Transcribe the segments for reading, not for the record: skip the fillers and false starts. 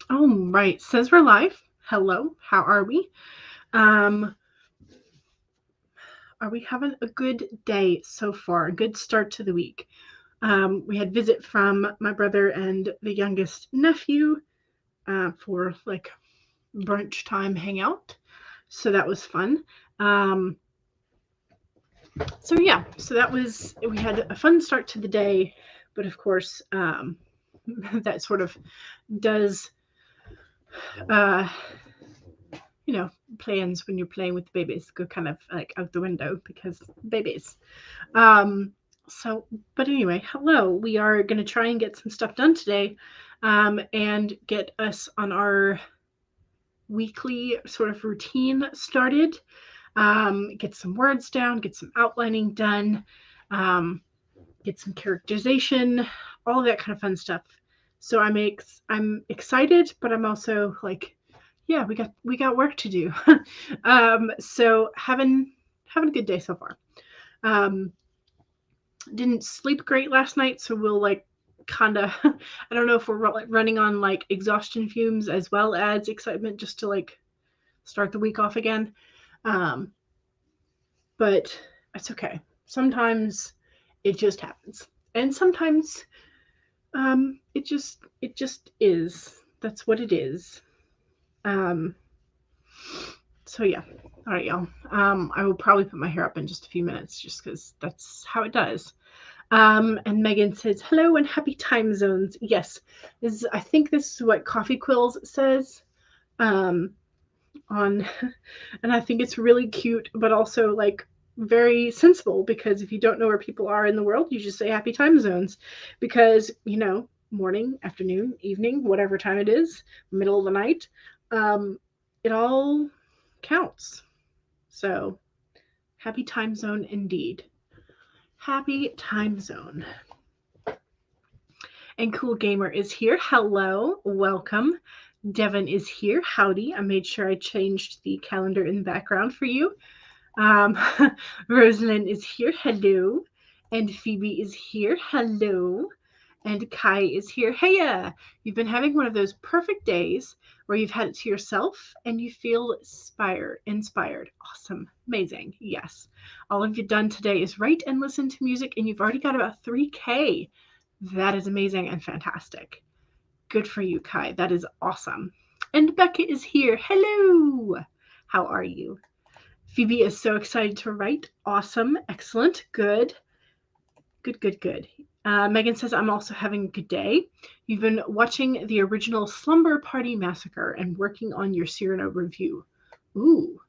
Oh, right. Says we're live. Hello. How are we? Are we having a good day so far? A good start to the week. We had visit from my brother and the youngest nephew for like brunch time hangout. So that was fun. Um, so that was, we had a fun start to the day, but of course, that sort of does uh, plans when you're playing with babies go kind of like out the window because babies. Um, but anyway, hello. We are going to try and get some stuff done today and get us on our weekly sort of routine started. Get some words down, get some outlining done, um, get some characterization, all of that kind of fun stuff. So I'm excited, but I'm also like, yeah, we got work to do. So having a good day so far. Um, didn't sleep great last night, so we'll like kind of I don't know if we're running on like exhaustion fumes as well as excitement just to like start the week off again. Um, but it's okay. Sometimes it just happens, and sometimes it just is. That's what it is. Um, so yeah. All right, y'all. I will probably put my hair up in just a few minutes, just because that's how it does. And Megan says, hello and happy time zones. Yes, I think this is what Coffee Quills says um, on, and I think it's really cute, but also like very sensible because if you don't know where people are in the world, you just say happy time zones because, morning, afternoon, evening, whatever time it is, middle of the night, um, it all counts. So happy time zone indeed. Happy time zone. And Cool Gamer is here. Hello, welcome. Devin is here. Howdy. I made sure I changed the calendar in the background for you. Um, Rosalind is here. Hello. And Phoebe is here. Hello. And Kai is here. Heya! You've been having one of those perfect days where you've had it to yourself and you feel inspired. Awesome. Amazing. Yes. All of you've done today is write and listen to music, and you've already got about 3K. That is amazing and fantastic. Good for you, Kai. That is awesome. And Becca is here. Hello. How are you? Phoebe is so excited to write. Awesome. Excellent. Good. Good, good, good. Megan says, I'm also having a good day. You've been watching the original Slumber Party Massacre and working on your Cyrano review. Ooh,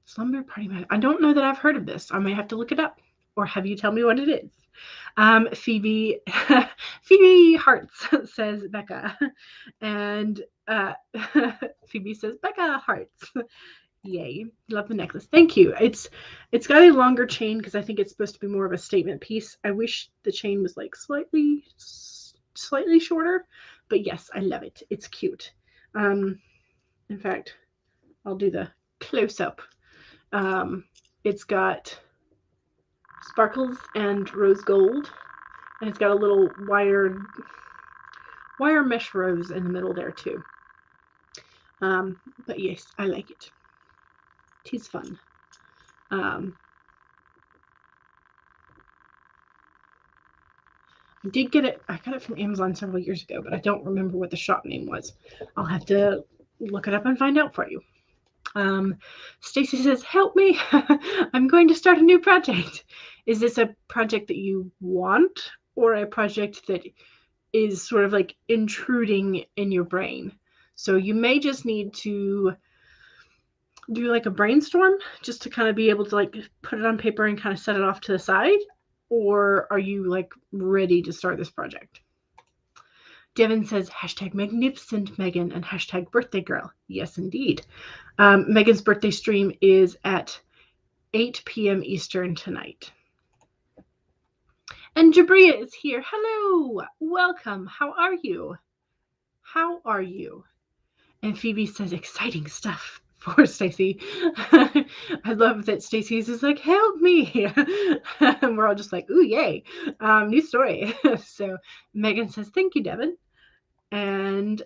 Slumber Party Massacre. I don't know that I've heard of this. I might have to look it up or have you tell me what it is. Phoebe Hearts says Becca. And Phoebe says, Becca Hearts. Yay. Love the necklace. Thank you. It's got a longer chain because I think it's supposed to be more of a statement piece. I wish the chain was like slightly shorter, but yes, I love it. It's cute. In fact, I'll do the close up. It's got sparkles and rose gold, and it's got a little wire mesh rose in the middle there too. But yes, I like it. Tis fun. I did get it. I got it from Amazon several years ago, but I don't remember what the shop name was. I'll have to look it up and find out for you. Stacy says, help me. I'm going to start a new project. Is this a project that you want or a project that is sort of like intruding in your brain? So you may just need to do like a brainstorm just to kind of be able to like put it on paper and kind of set it off to the side, or are you like ready to start this project? Devin says hashtag magnificent Megan and hashtag birthday girl. Yes, indeed. Megan's birthday stream is at 8 p.m. Eastern tonight. And Jabria is here. Hello, welcome. How are you? How are you? And Phoebe says exciting stuff for Stacy. I love that Stacy's is like, help me. And we're all just like, ooh, yay. New story. So Megan says, thank you, Devin. And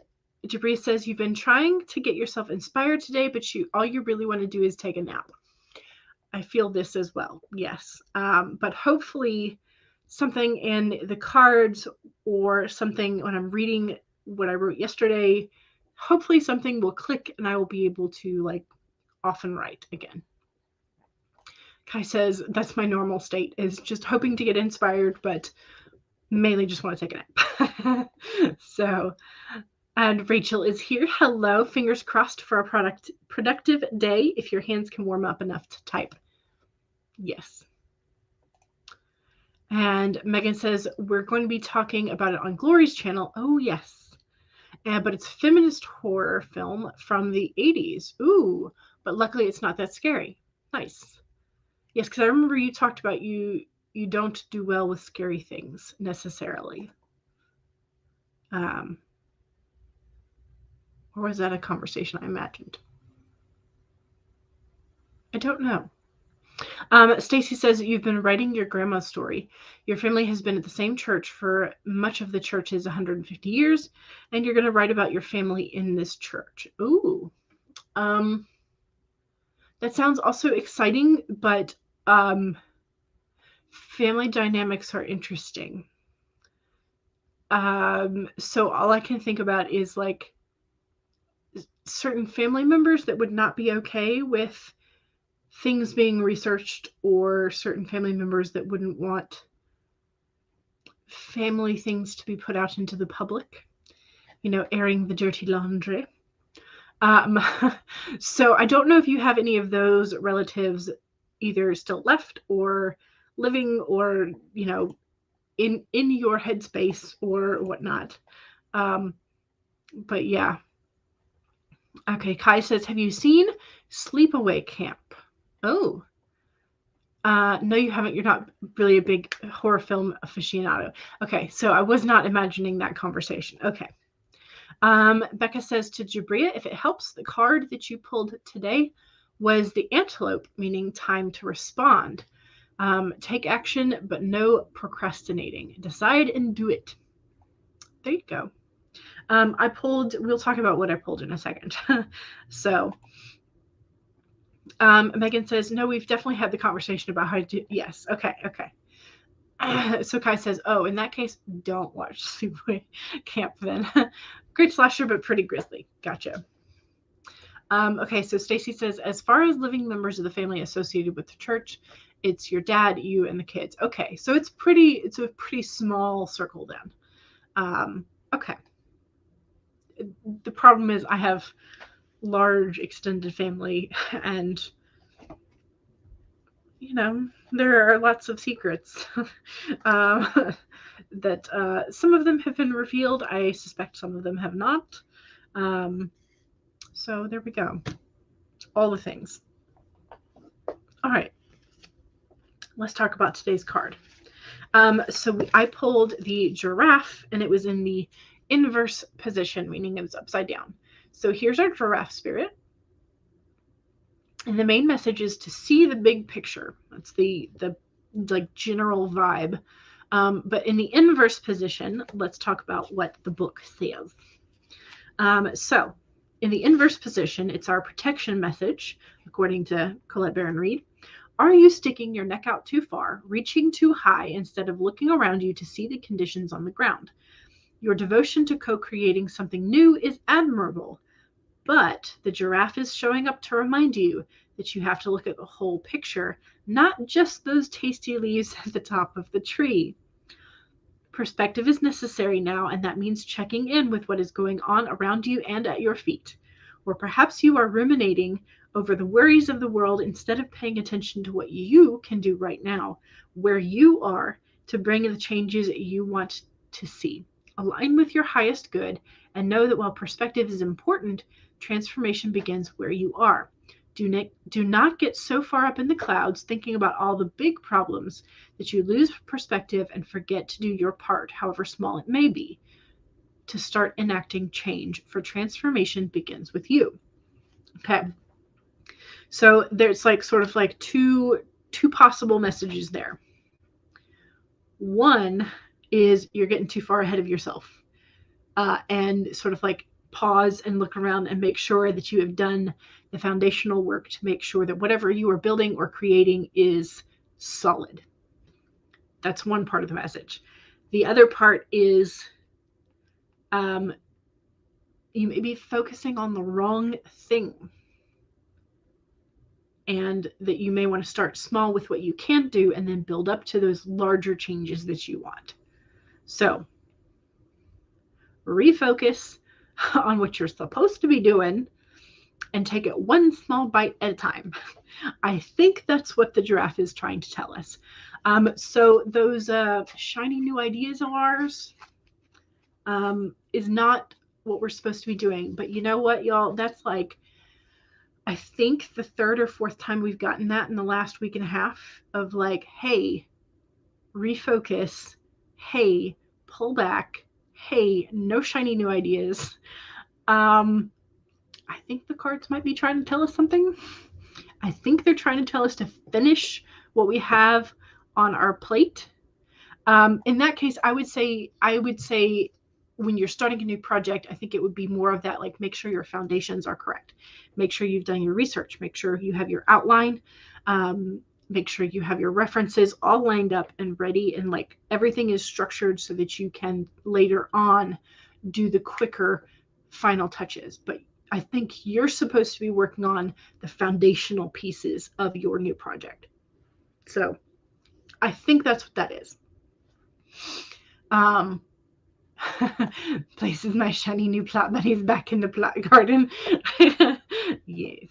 Jabria says, you've been trying to get yourself inspired today, but all you really want to do is take a nap. I feel this as well, yes. But hopefully something in the cards or something when I'm reading what I wrote yesterday, hopefully something will click and I will be able to often write again. Kai says, that's my normal state, is just hoping to get inspired, but mainly just want to take a nap. So, and Rachel is here. Hello. Fingers crossed for a productive day if your hands can warm up enough to type. Yes. And Megan says, we're going to be talking about it on Glory's channel. Oh, yes. But it's feminist horror film from the 80s. Ooh, but luckily it's not that scary. Nice. Yes, because I remember you talked about you don't do well with scary things necessarily. Or was that a conversation I imagined? I don't know. Stacy says, you've been writing your grandma's story. Your family has been at the same church for much of the church's 150 years, and you're going to write about your family in this church. Ooh. That sounds also exciting, but family dynamics are interesting. So all I can think about is certain family members that would not be okay with things being researched, or certain family members that wouldn't want family things to be put out into the public, airing the dirty laundry. So I don't know if you have any of those relatives either still left or living, or, in your headspace or whatnot. But yeah. Okay, Kai says, have you seen Sleepaway Camp? Oh. No, you haven't. You're not really a big horror film aficionado. Okay, so I was not imagining that conversation. Okay. Becca says to Jabria, if it helps, the card that you pulled today was the antelope, meaning time to respond. Take action, but no procrastinating. Decide and do it. There you go. We'll talk about what I pulled in a second. So, Megan says, no, we've definitely had the conversation about how to do. Yes. Okay. So Kai says, oh, in that case, don't watch Sleepaway Camp then. Great slasher, but pretty grisly. Gotcha. Okay, so Stacy says, as far as living members of the family associated with the church, it's your dad, you, and the kids. Okay, so it's a pretty small circle then. Okay. The problem is I have large extended family, and there are lots of secrets that some of them have been revealed. I suspect some of them have not. So there we go. All the things. All right. Let's talk about today's card. So I pulled the giraffe, and it was in the inverse position, meaning it was upside down. So here's our giraffe spirit. And the main message is to see the big picture. That's the general vibe. But in the inverse position, let's talk about what the book says. So in the inverse position, it's our protection message, according to Colette Baron Reed. Are you sticking your neck out too far, reaching too high instead of looking around you to see the conditions on the ground? Your devotion to co-creating something new is admirable, but the giraffe is showing up to remind you that you have to look at the whole picture, not just those tasty leaves at the top of the tree. Perspective is necessary now, and that means checking in with what is going on around you and at your feet. Or perhaps you are ruminating over the worries of the world instead of paying attention to what you can do right now, where you are, to bring the changes you want to see. Align with your highest good and know that while perspective is important, transformation begins where you are. Do not get so far up in the clouds thinking about all the big problems that you lose perspective and forget to do your part, however small it may be, to start enacting change, for transformation begins with you. Okay. So there's sort of two possible messages there. One is you're getting too far ahead of yourself, and sort of pause and look around and make sure that you have done the foundational work to make sure that whatever you are building or creating is solid. That's one part of the message. The other part is you may be focusing on the wrong thing, and that you may want to start small with what you can do and then build up to those larger changes that you want. So refocus on what you're supposed to be doing and take it one small bite at a time. I think that's what the giraffe is trying to tell us. So those shiny new ideas of ours is not what we're supposed to be doing. But you know what, y'all? That's like, I think the third or fourth time we've gotten that in the last week and a half of like, hey, refocus. Hey, pull back. Hey, no shiny new ideas. I think the cards might be trying to tell us something. I think they're trying to tell us to finish what we have on our plate. In that case, I would say when you're starting a new project, I think it would be more of that, like, make sure your foundations are correct. Make sure you've done your research. Make sure you have your outline. Make sure you have your references all lined up and ready, and like everything is structured so that you can later on do the quicker final touches. But I think you're supposed to be working on the foundational pieces of your new project. So I think that's what that is. Places my shiny new plot bunnies back in the plot garden. Yes.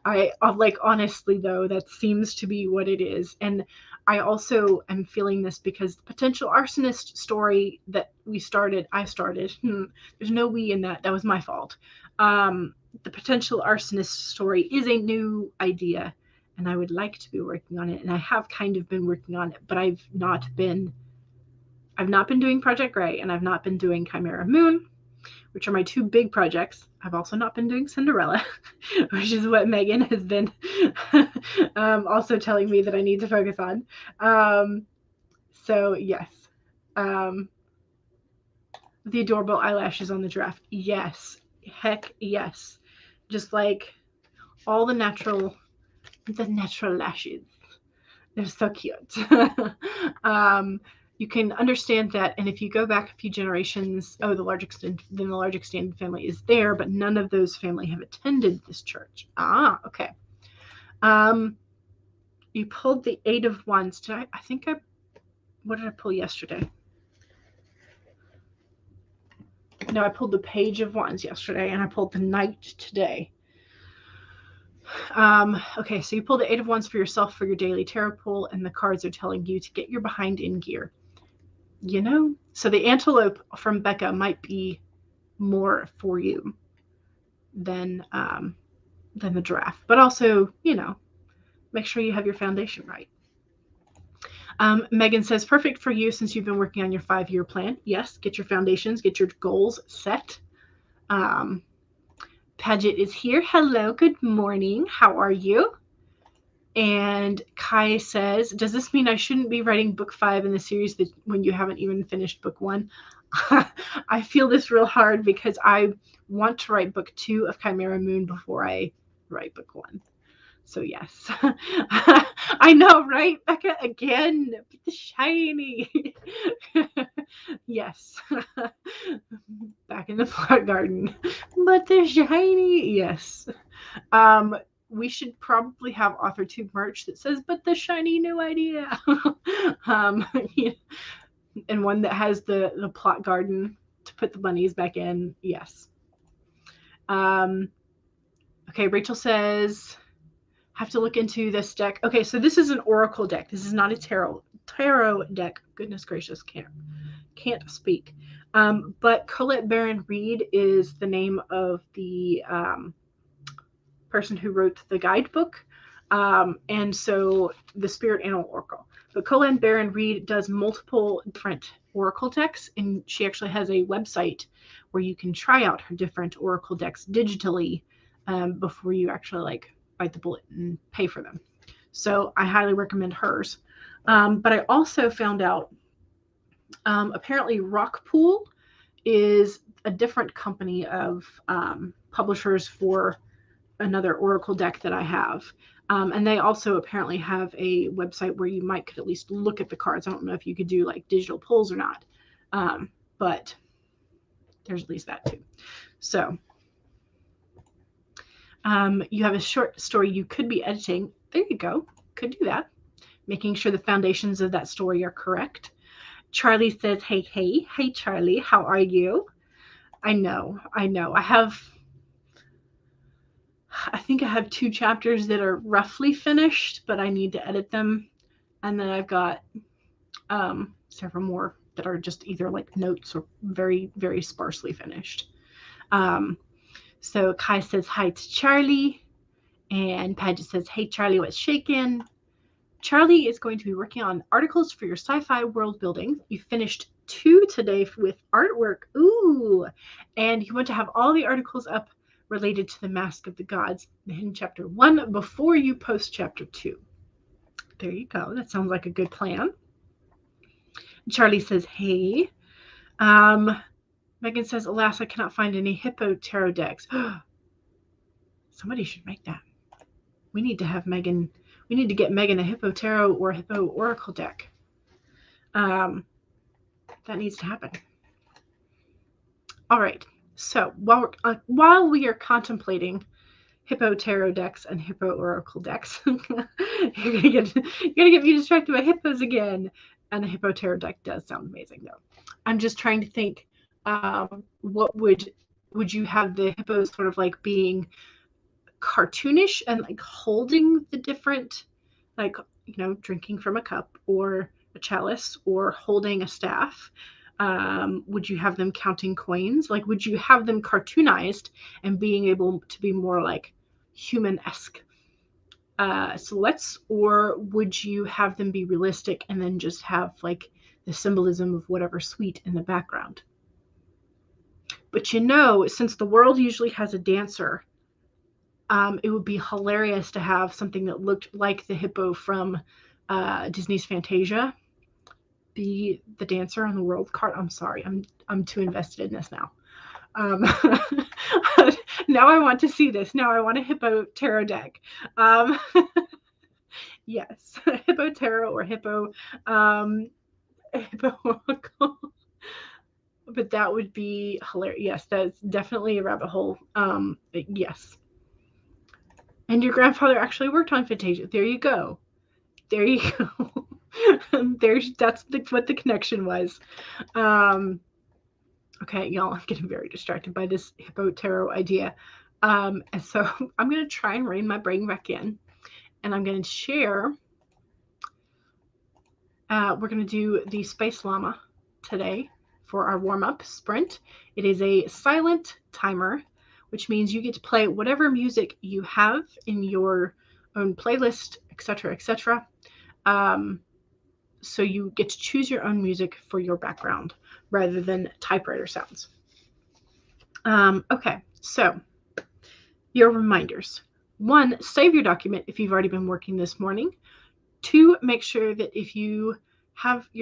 I like, honestly though, that seems to be what it is. And I also am feeling this because the potential arsonist story that I started, there's no we in that was my fault. The potential arsonist story is a new idea, and I would like to be working on it, and I have kind of been working on it, but I've not been doing Project Gray, and I've not been doing Chimera Moon, which are my two big projects. I've also not been doing Cinderella, which is what Megan has been also telling me that I need to focus on. So yes. The adorable eyelashes on the giraffe. Yes. Heck yes. Just like all the natural lashes. They're so cute. You can understand that, and if you go back a few generations, the large extended family is there, but none of those family have attended this church. Okay. You pulled the 8 of Wands. What did I pull yesterday? No, I pulled the Page of Wands yesterday, and I pulled the Knight today. Okay, so you pulled the 8 of Wands for yourself for your daily tarot pull, and the cards are telling you to get your behind in gear. So the antelope from Becca might be more for you than the giraffe, but also, make sure you have your foundation right. Megan says, perfect for you since you've been working on your 5-year plan. Yes, get your foundations, get your goals set. Paget is here. Hello, good morning. How are you? And Kai says, does this mean I shouldn't be writing book 5 in the series when you haven't even finished book 1? I feel this real hard because I want to write book 2 of Chimera Moon before I write book 1. So yes. I know, right, Becca? Again, the shiny. Yes. Back in the plot garden. But the shiny. Yes. We should probably have authortube merch that says, but the shiny new idea. And one that has the plot garden to put the bunnies back in. Yes. Okay, Rachel says, have to look into this deck. Okay, so this is an oracle deck. This is not a tarot deck. Goodness gracious, can't speak. But Colette Baron Reed is the name of the person who wrote the guidebook, and so the Spirit Animal Oracle. But Colette Baron Reed does multiple different oracle decks, and she actually has a website where you can try out her different oracle decks digitally before you actually bite the bullet and pay for them. So I highly recommend hers. But I also found out apparently Rockpool is a different company of publishers for another Oracle deck that I have. And they also apparently have a website where you could at least look at the cards. I don't know if you could do like digital pulls or not, but there's at least that too. So you have a short story you could be editing. There you go. Could do that. Making sure the foundations of that story are correct. Charlie says, hey, Charlie, how are you? I know. I think I have 2 chapters that are roughly finished, but I need to edit them. And then I've got several more that are just either like notes or very, very sparsely finished. So Kai says hi to Charlie, and Paget says, hey, Charlie, what's shaking? Charlie is going to be working on articles for your sci-fi world building. You finished 2 today with artwork. Ooh, and you want to have all the articles up related to the Mask of the Gods in chapter 1 before you post chapter 2. There you go. That sounds like a good plan. Charlie says, hey. Megan says, alas, I cannot find any Hippo tarot decks. Somebody should make that. We need to get Megan a Hippo tarot or a Hippo oracle deck. That needs to happen. All right. So while we are contemplating Hippo tarot decks and Hippo oracle decks, you're gonna get me distracted by hippos again. And a Hippo tarot deck does sound amazing, though. I'm just trying to think. What would you have the hippos sort of like being cartoonish and like holding the different, like, drinking from a cup or a chalice or holding a staff? Would you have them counting coins? Like, would you have them cartoonized and being able to be more like human-esque silhouettes, or would you have them be realistic and then just have like the symbolism of whatever sweet in the background? But since the world usually has a dancer, it would be hilarious to have something that looked like the hippo from Disney's Fantasia be the dancer on the world card. I'm sorry, I'm too invested in this now. Now I want to see this. Now I want a Hippo tarot deck. Yes, Hippo tarot or Hippo oracle. But that would be hilarious. Yes, that's definitely a rabbit hole. Yes. And your grandfather actually worked on Fantasia. There you go. There you go. That's what the connection was. Okay, y'all, I'm getting very distracted by this Hippo tarot idea. And so I'm going to try and rein my brain back in. And I'm going to share. We're going to do the Space Llama today for our warm-up sprint. It is a silent timer, which means you get to play whatever music you have in your own playlist, etc., etc. So you get to choose your own music for your background rather than typewriter sounds. Okay, so your reminders. 1, save your document if you've already been working this morning. 2, make sure that if you're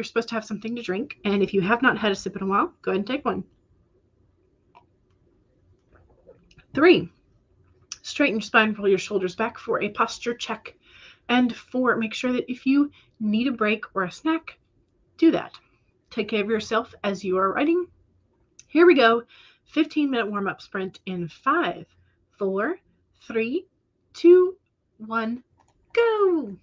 supposed to have something to drink, and if you have not had a sip in a while, go ahead and take one. 3, straighten your spine, roll your shoulders back for a posture check. And 4, make sure that if you need a break or a snack, do that. Take care of yourself as you are writing. Here we go. 15-minute warm-up sprint in 5, 4, 3, 2, 1, go.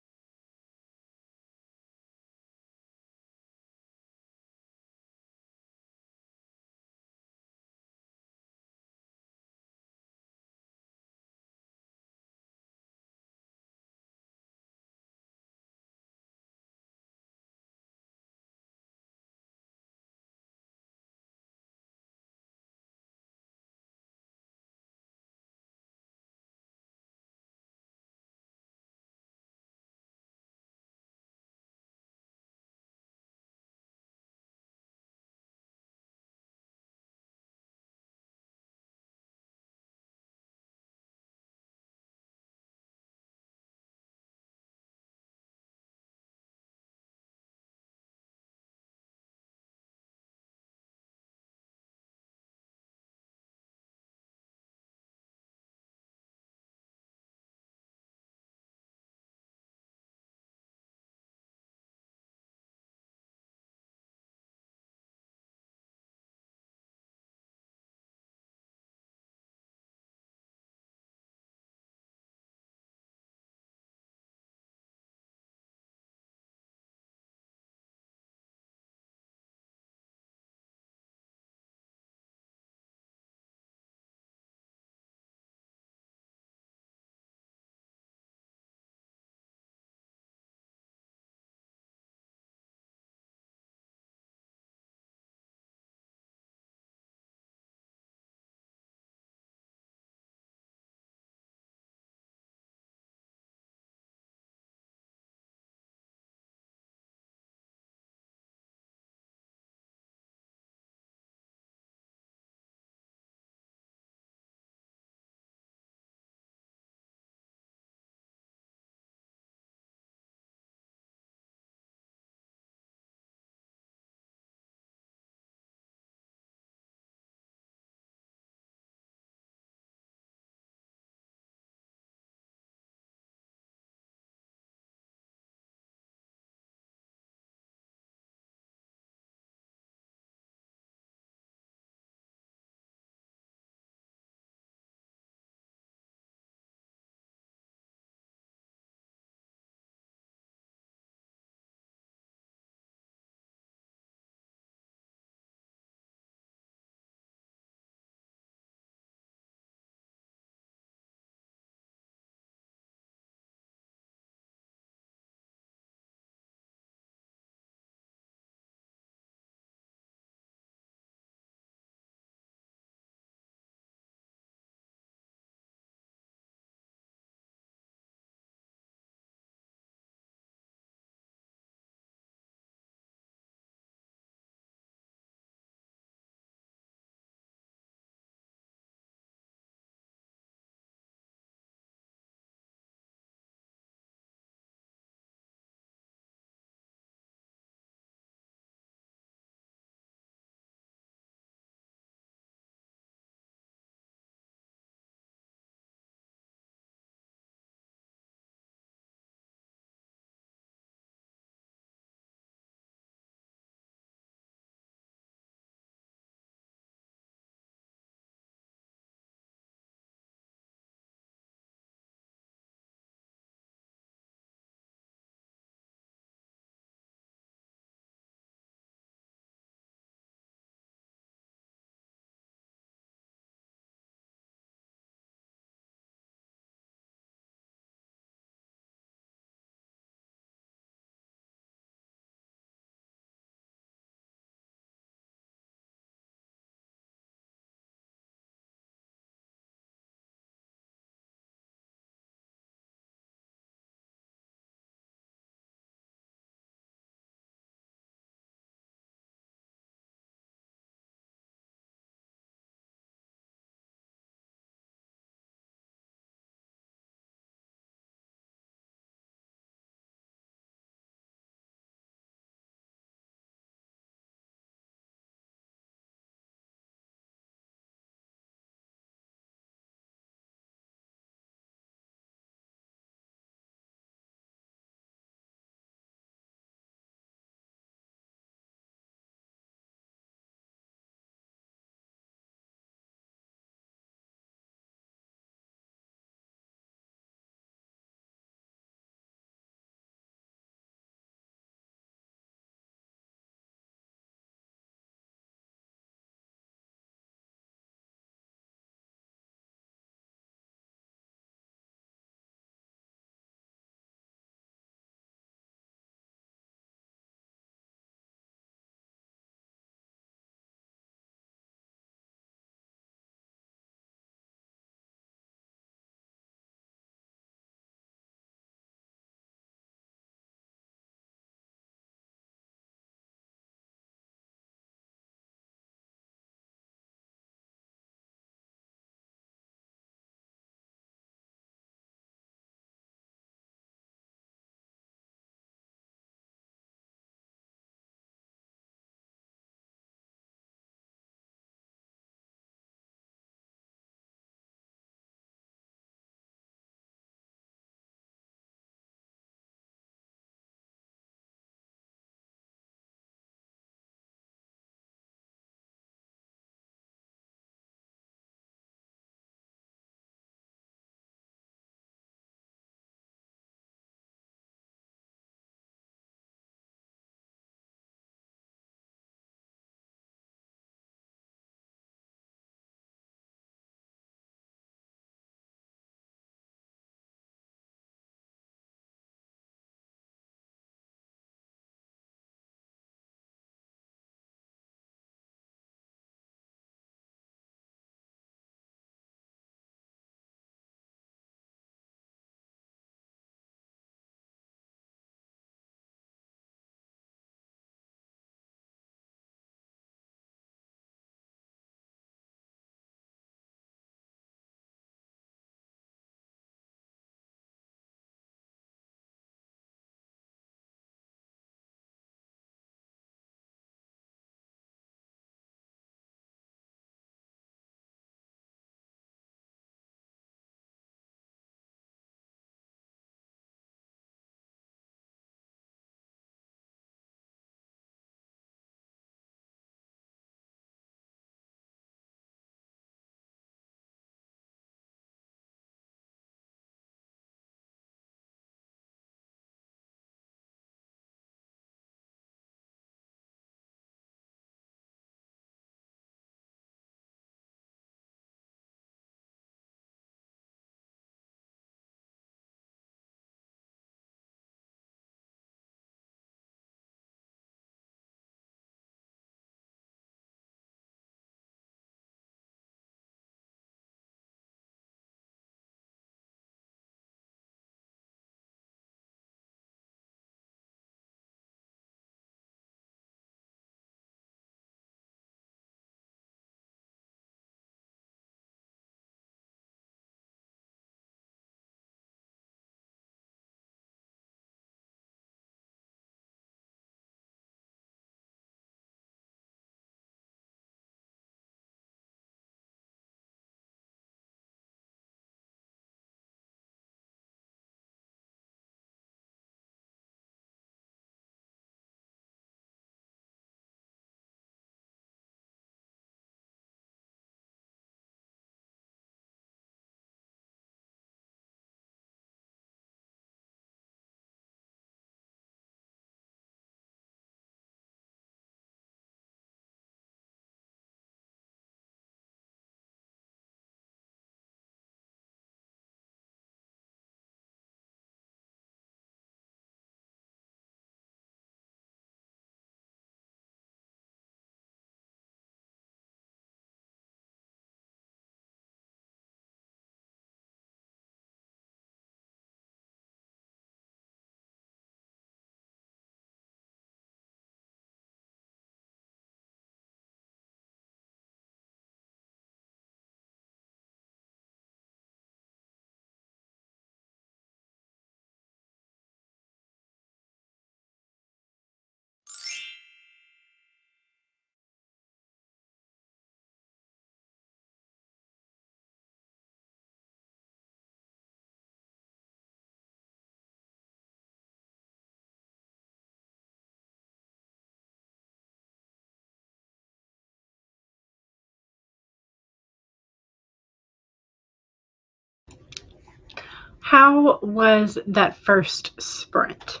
How was that first sprint?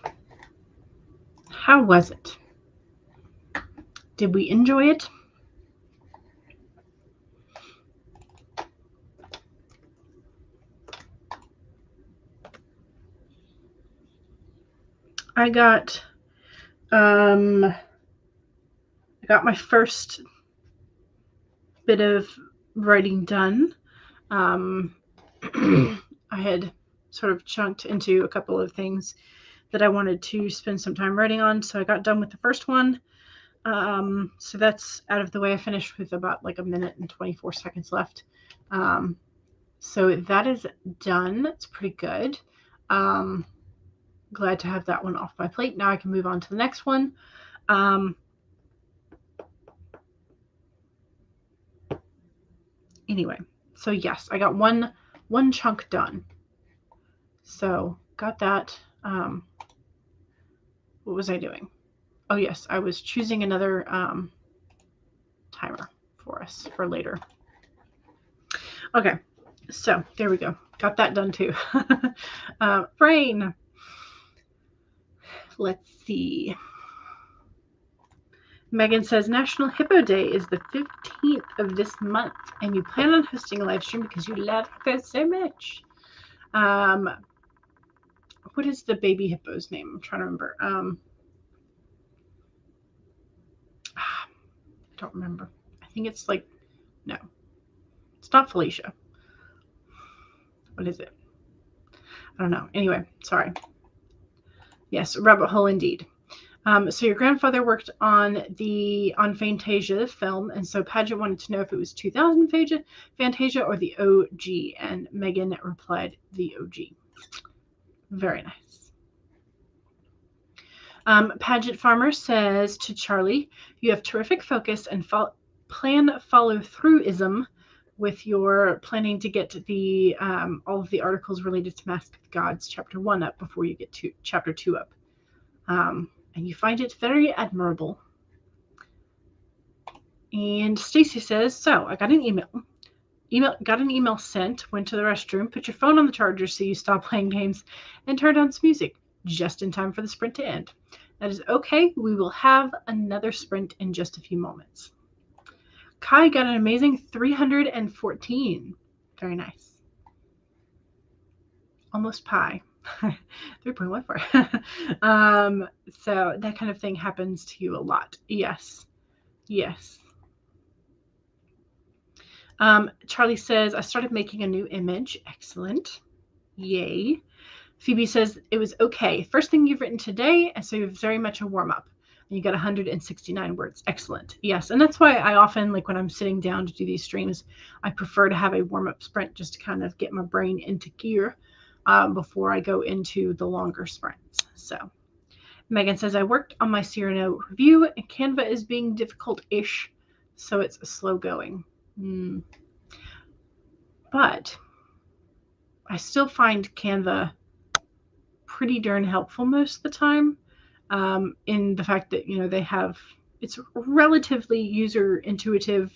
How was it? Did we enjoy it? I got my first bit of writing done. I had sort of chunked into a couple of things that I wanted to spend some time writing on, so I got done with the first one. So that's out of the way. I finished with about like 1 minute and 24 seconds left. So that is done. It's pretty good. Glad to have that one off my plate. Now I can move on to the next one. Anyway, so yes, I got one chunk done. So got that. What was I doing? Oh yes, I was choosing another timer for us for later. Okay, so there we go. Got that done too. Brain. Let's see. Megan says National Hippo Day is the 15th of this month, and you plan on hosting a live stream because you love her so much. What is the baby hippo's name? I'm trying to remember. I don't remember. I think it's like, no, it's not Felicia. What is it? I don't know. Anyway, sorry. Yes, rabbit hole indeed. So your grandfather worked on Fantasia the film, and so Paget wanted to know if it was 2000 Fantasia or the OG, and Megan replied the OG. Very nice. Paget Farmer says to Charlie, you have terrific focus and plan follow-through-ism with your planning to get the all of the articles related to Mask of the Gods Chapter 1 up before you get to Chapter 2 up. And you find it very admirable. And Stacy says, so I got an email sent, went to the restroom, put your phone on the charger so you stop playing games, and turned on some music just in time for the sprint to end. That is okay. We will have another sprint in just a few moments. Kai got an amazing 314. Very nice. Almost pi. 3.14. So that kind of thing happens to you a lot. Yes. Charlie says, I started making a new image. Excellent. Yay. Phoebe says, it was okay. First thing you've written today, and so you're very much a warm-up. And you got 169 words. Excellent. Yes, and that's why I often, like when I'm sitting down to do these streams, I prefer to have a warm-up sprint just to kind of get my brain into gear before I go into the longer sprints. So Megan says, I worked on my Cyrano review, and Canva is being difficult-ish, so it's slow going. But I still find Canva pretty darn helpful most of the time, in the fact that, it's relatively user interfaces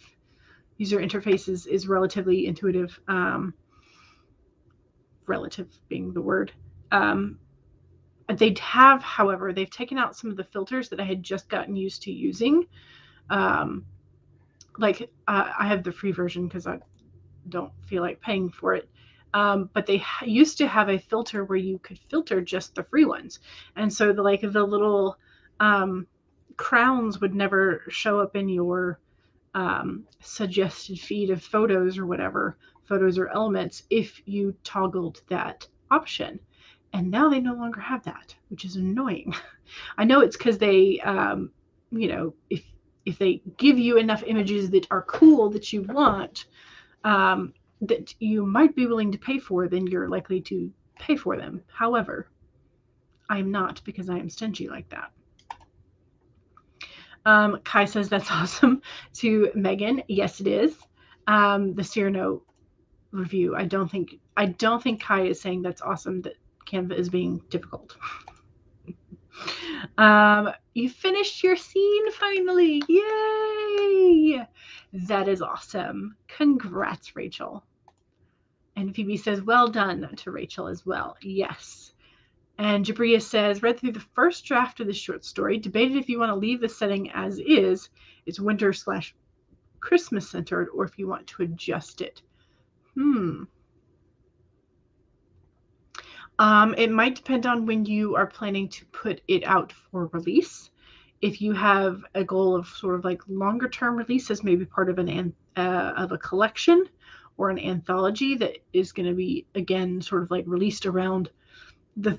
is relatively intuitive, relative being the word. They've taken out some of the filters that I had just gotten used to using. I have the free version because I don't feel like paying for it. But they used to have a filter where you could filter just the free ones. And so the little crowns would never show up in your suggested feed of photos or whatever, photos or elements, if you toggled that option. And now they no longer have that, which is annoying. I know it's because they, if they give you enough images that are cool that you want, that you might be willing to pay for, then you're likely to pay for them. However, I am not, because I am stingy like that. Kai says that's awesome to Megan. Yes, it is. The Cyrano review. I don't think Kai is saying that's awesome that Canva is being difficult. You finished your scene finally. Yay! That is awesome. Congrats, Rachel. And Phoebe says, well done to Rachel as well. Yes. And Jabria says, read through the first draft of the short story, debated if you want to leave the setting as is, it's winter/Christmas centered, or if you want to adjust it. It might depend on when you are planning to put it out for release. If you have a goal of sort of like longer term release as maybe part of a collection or an anthology that is going to be, again, sort of like released around the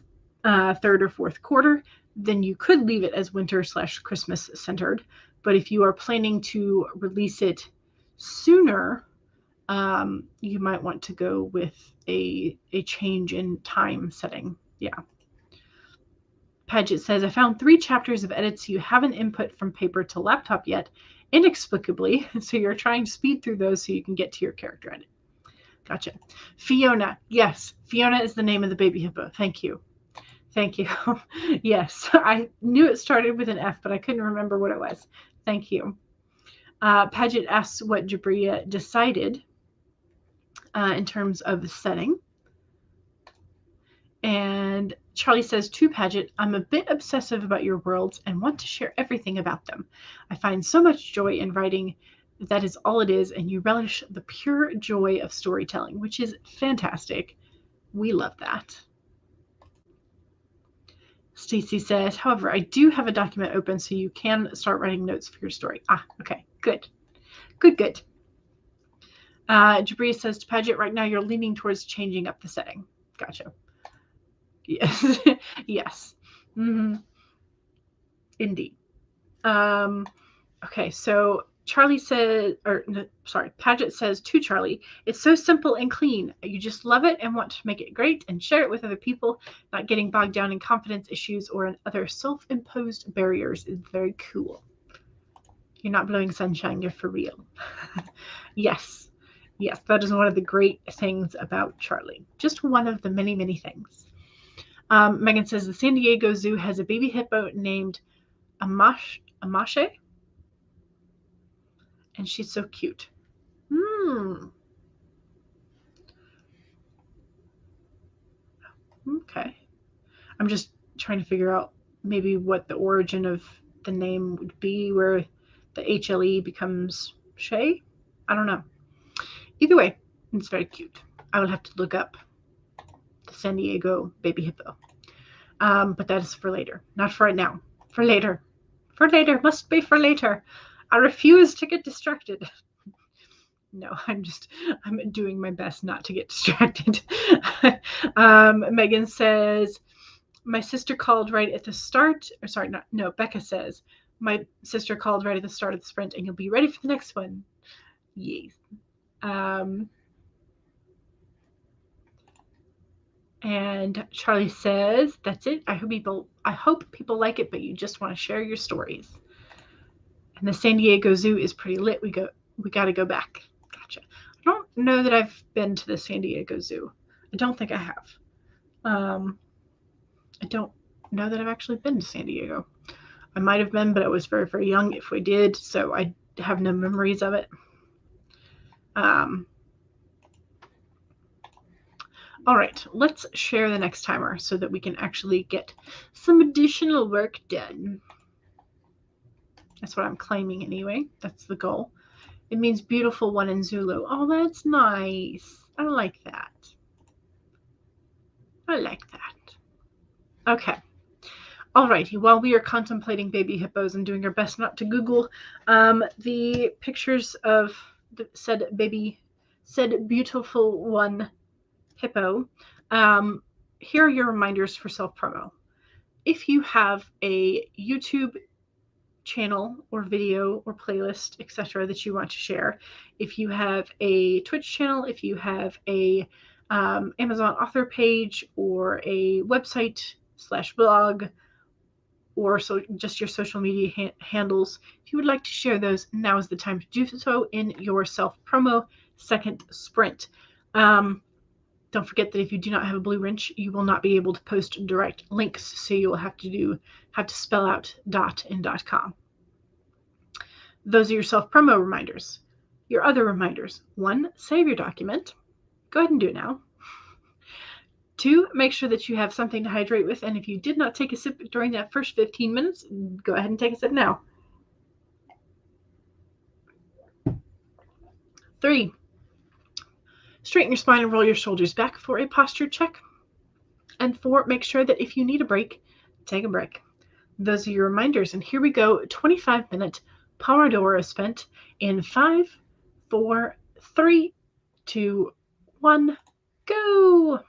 third or fourth quarter, then you could leave it as winter/Christmas centered. But if you are planning to release it sooner, you might want to go with a change in time setting. Yeah. Paget says, I found 3 chapters of edits you haven't input from paper to laptop yet, inexplicably, so you're trying to speed through those so you can get to your character edit. Gotcha. Fiona. Yes, Fiona is the name of the baby hippo. Thank you. Thank you. Yes, I knew it started with an F, but I couldn't remember what it was. Thank you. Paget asks what Jabria decided in terms of the setting. And Charlie says to Paget, I'm a bit obsessive about your worlds and want to share everything about them. I find so much joy in writing. That is all it is, and you relish the pure joy of storytelling, which is fantastic. We love that. Stacy says, however, I do have a document open so you can start writing notes for your story. Okay, good. Good. Jabria says to Paget, right now you're leaning towards changing up the setting. Gotcha. Yes. Yes. Mm-hmm. Indeed. Okay, so Charlie says, Paget says to Charlie, it's so simple and clean. You just love it and want to make it great and share it with other people. Not getting bogged down in confidence issues or in other self-imposed barriers is very cool. You're not blowing sunshine, you're for real. Yes, that is one of the great things about Charlie. Just one of the many, many things. Megan says the San Diego Zoo has a baby hippo named Amashe, and she's so cute. Okay. I'm just trying to figure out maybe what the origin of the name would be, where the HLE becomes Shay. I don't know. Either way, it's very cute. I will have to look up the San Diego baby hippo. But that is for later. Not for right now. For later. For later. Must be for later. I refuse to get distracted. No, I'm doing my best not to get distracted. Megan says, my sister called right at the start. Becca says, my sister called right at the start of the sprint and you'll be ready for the next one. Yes. And Charlie says, that's it. I hope people like it, but you just want to share your stories. And the San Diego Zoo is pretty lit. We got to go back. Gotcha. I don't know that I've been to the San Diego Zoo. I don't think I have. I don't know that I've actually been to San Diego. I might have been, but I was very, very young if we did, so I have no memories of it. All right, let's share the next timer so that we can actually get some additional work done. That's what I'm claiming anyway. That's the goal. It means beautiful one in Zulu. Oh, that's nice. I like that. Okay. Alrighty, while we are contemplating baby hippos and doing our best not to Google the pictures of the said beautiful one hippo, here are your reminders for self-promo. If you have a YouTube channel or video or playlist, etc., that you want to share, if you have a Twitch channel, if you have a Amazon author page or a website / blog, or just your social media handles, if you would like to share those, now is the time to do so in your self-promo second sprint. Don't forget that if you do not have a blue wrench, you will not be able to post direct links, so you will have to spell out .com. Those are your self-promo reminders. Your other reminders: 1, save your document. Go ahead and do it now. 2, make sure that you have something to hydrate with, and if you did not take a sip during that first 15 minutes, go ahead and take a sip now. 3, straighten your spine and roll your shoulders back for a posture check. And 4, make sure that if you need a break, take a break. Those are your reminders, and here we go. 25-minute Pomodoro spent in 5, 4, 3, 2, 1, go!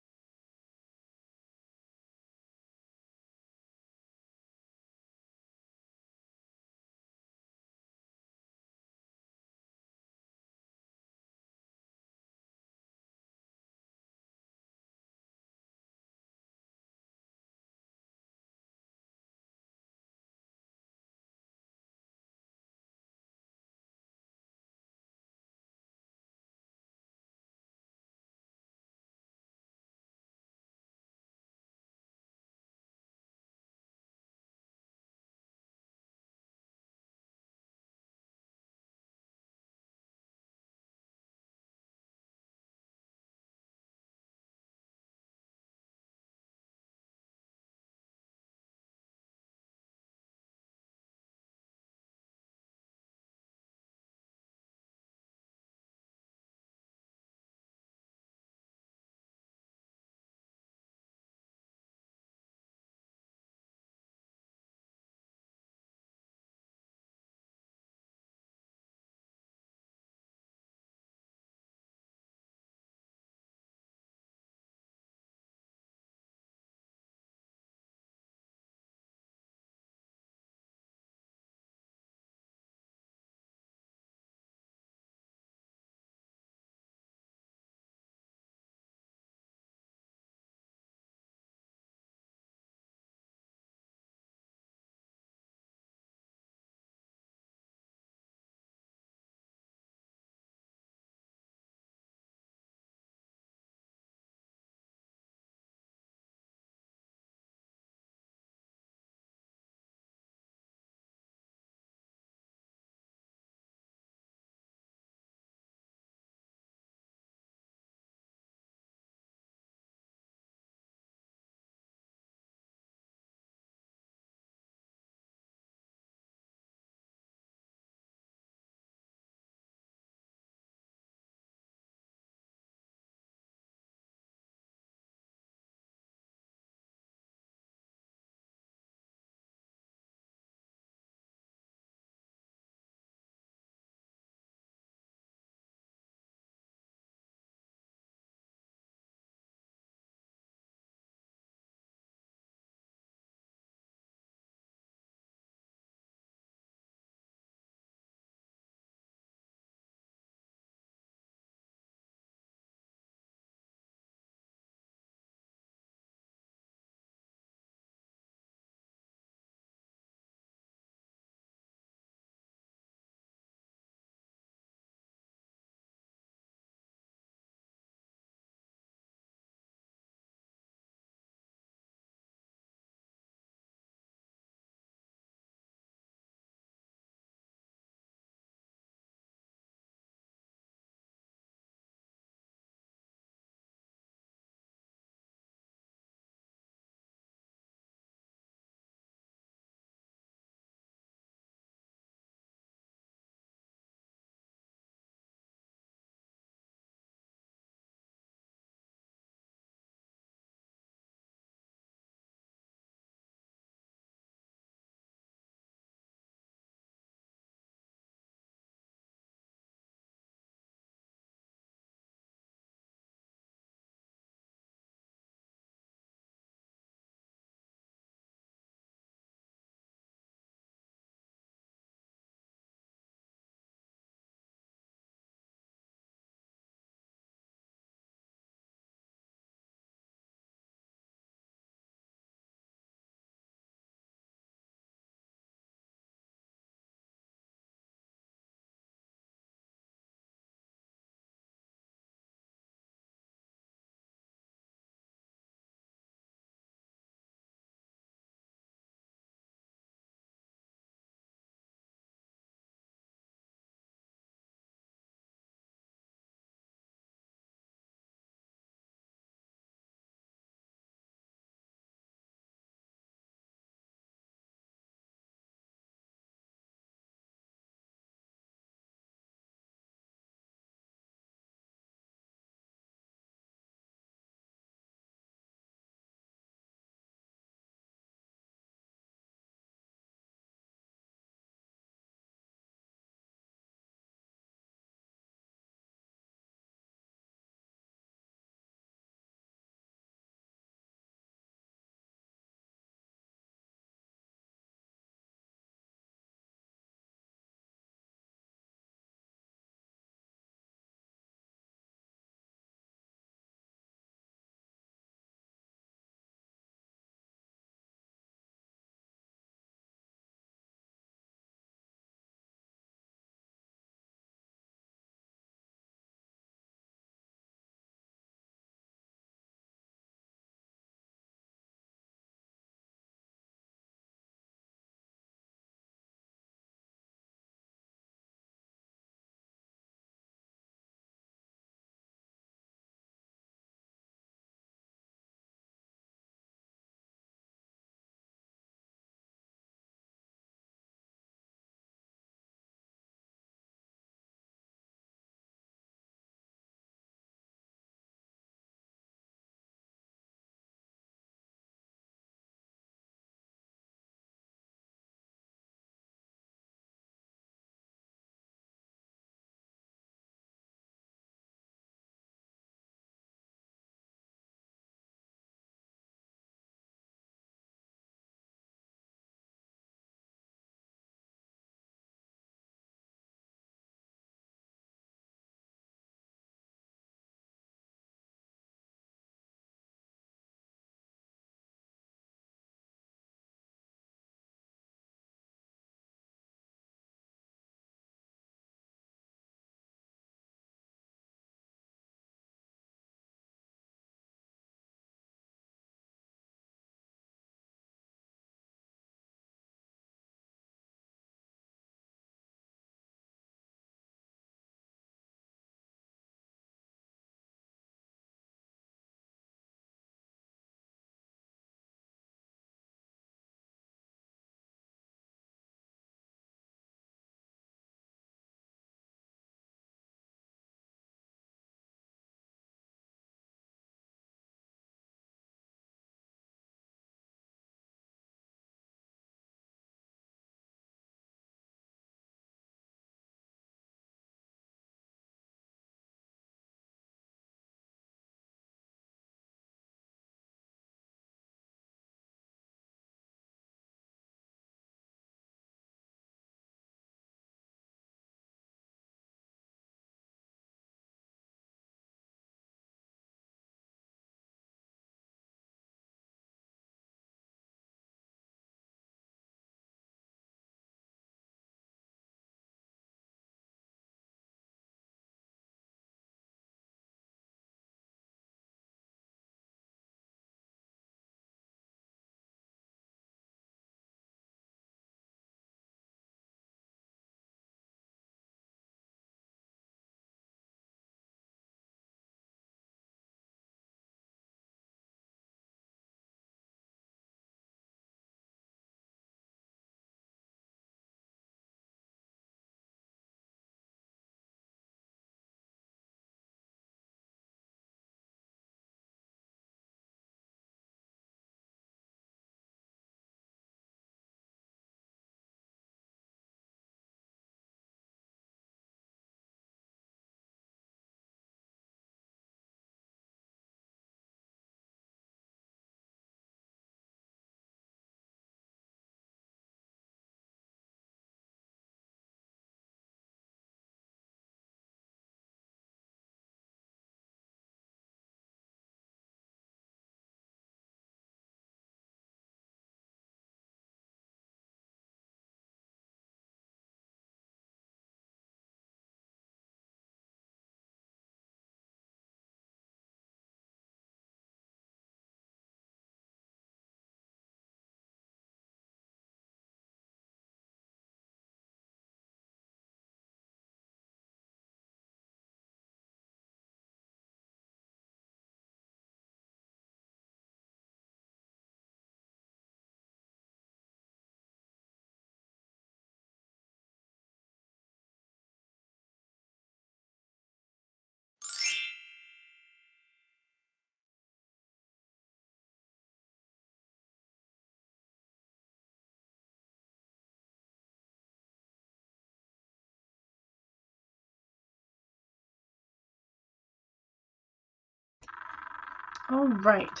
All right.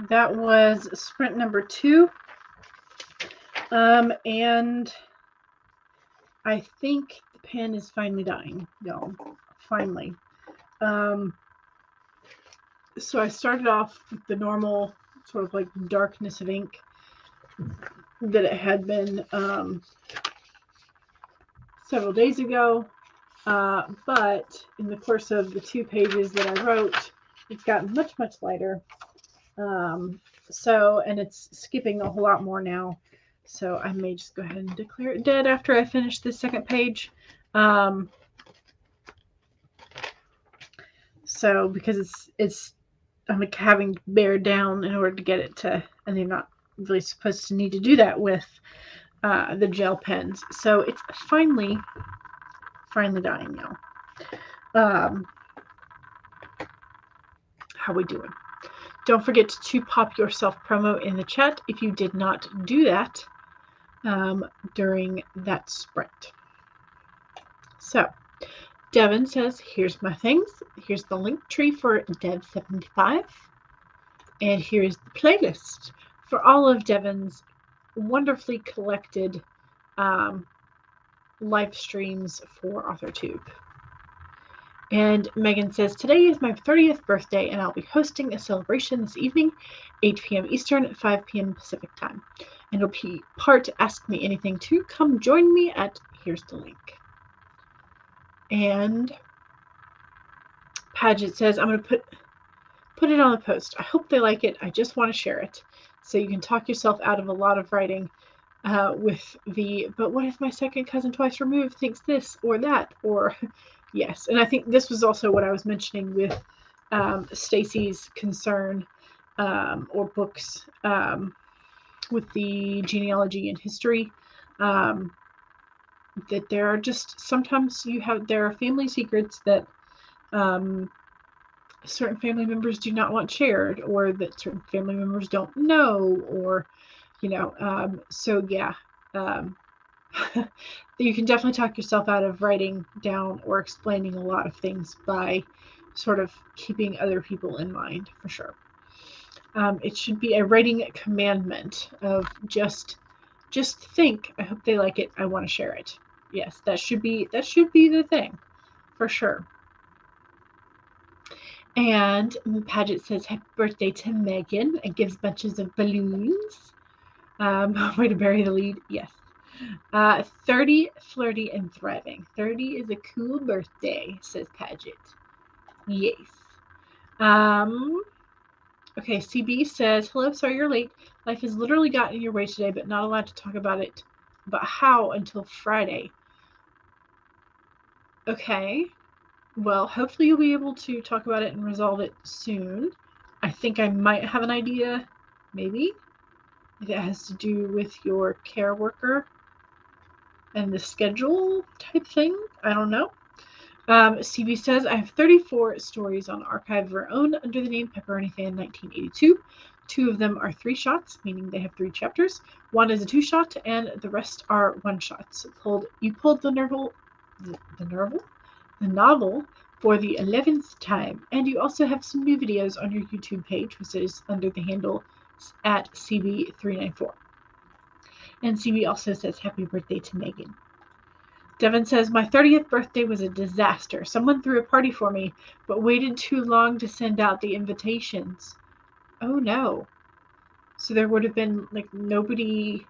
That was sprint number 2. And I think the pen is finally dying, y'all. Finally. So I started off with the normal sort of like darkness of ink that it had been several days ago. But in the course of the 2 pages that I wrote, it's gotten much, much lighter. And it's skipping a whole lot more now. So I may just go ahead and declare it dead after I finish the 2nd page. So because it's I'm like having to bear down in order to get it to, and you're not really supposed to need to do that with the gel pens. So it's finally dying now. How we doing? Don't forget to pop your self promo in the chat if you did not do that during that sprint. So Devin says, here's my things. Here's the link tree for Dev75. And here's the playlist for all of Devin's wonderfully collected live streams for AuthorTube. And Megan says, today is my 30th birthday, and I'll be hosting a celebration this evening, 8 p.m. Eastern, 5 p.m. Pacific time. And it'll be part Ask Me Anything 2. Come join me at, here's the link. And Paget says, I'm going to put it on the post. I hope they like it. I just want to share it. So you can talk yourself out of a lot of writing with but what if my second cousin twice removed thinks this or that? Or yes. And I think this was also what I was mentioning with Stacy's concern or books with the genealogy and history. That there are just sometimes there are family secrets that certain family members do not want shared, or that certain family members don't know, or so yeah, you can definitely talk yourself out of writing down or explaining a lot of things by sort of keeping other people in mind, for sure. It should be a writing commandment of just think, I hope they like it, I want to share it. Yes, that should be the thing, for sure. And Paget says happy birthday to Megan and gives bunches of balloons. Way to bury the lead. Yes. 30, flirty, and thriving. 30 is a cool birthday, says Paget. Yes. Okay, CB says, hello, sorry you're late. Life has literally gotten in your way today, but not allowed to talk about it. But how until Friday? Okay. Well, hopefully you'll be able to talk about it and resolve it soon. I think I might have an idea, maybe, if it has to do with your care worker and the schedule type thing. I don't know. CB says, I have 34 stories on archive of our own under the name Pepperoni Fan 1982. 2 of them are 3-shots, meaning they have 3 chapters. 1 is a 2-shot, and the rest are 1-shots. You pulled the novel for the 11th time, and you also have some new videos on your YouTube page, which is under the handle at CB394. And CB also says happy birthday to Megan. Devin says, my 30th birthday was a disaster. Someone threw a party for me, but waited too long to send out the invitations. Oh no. So there would have been like nobody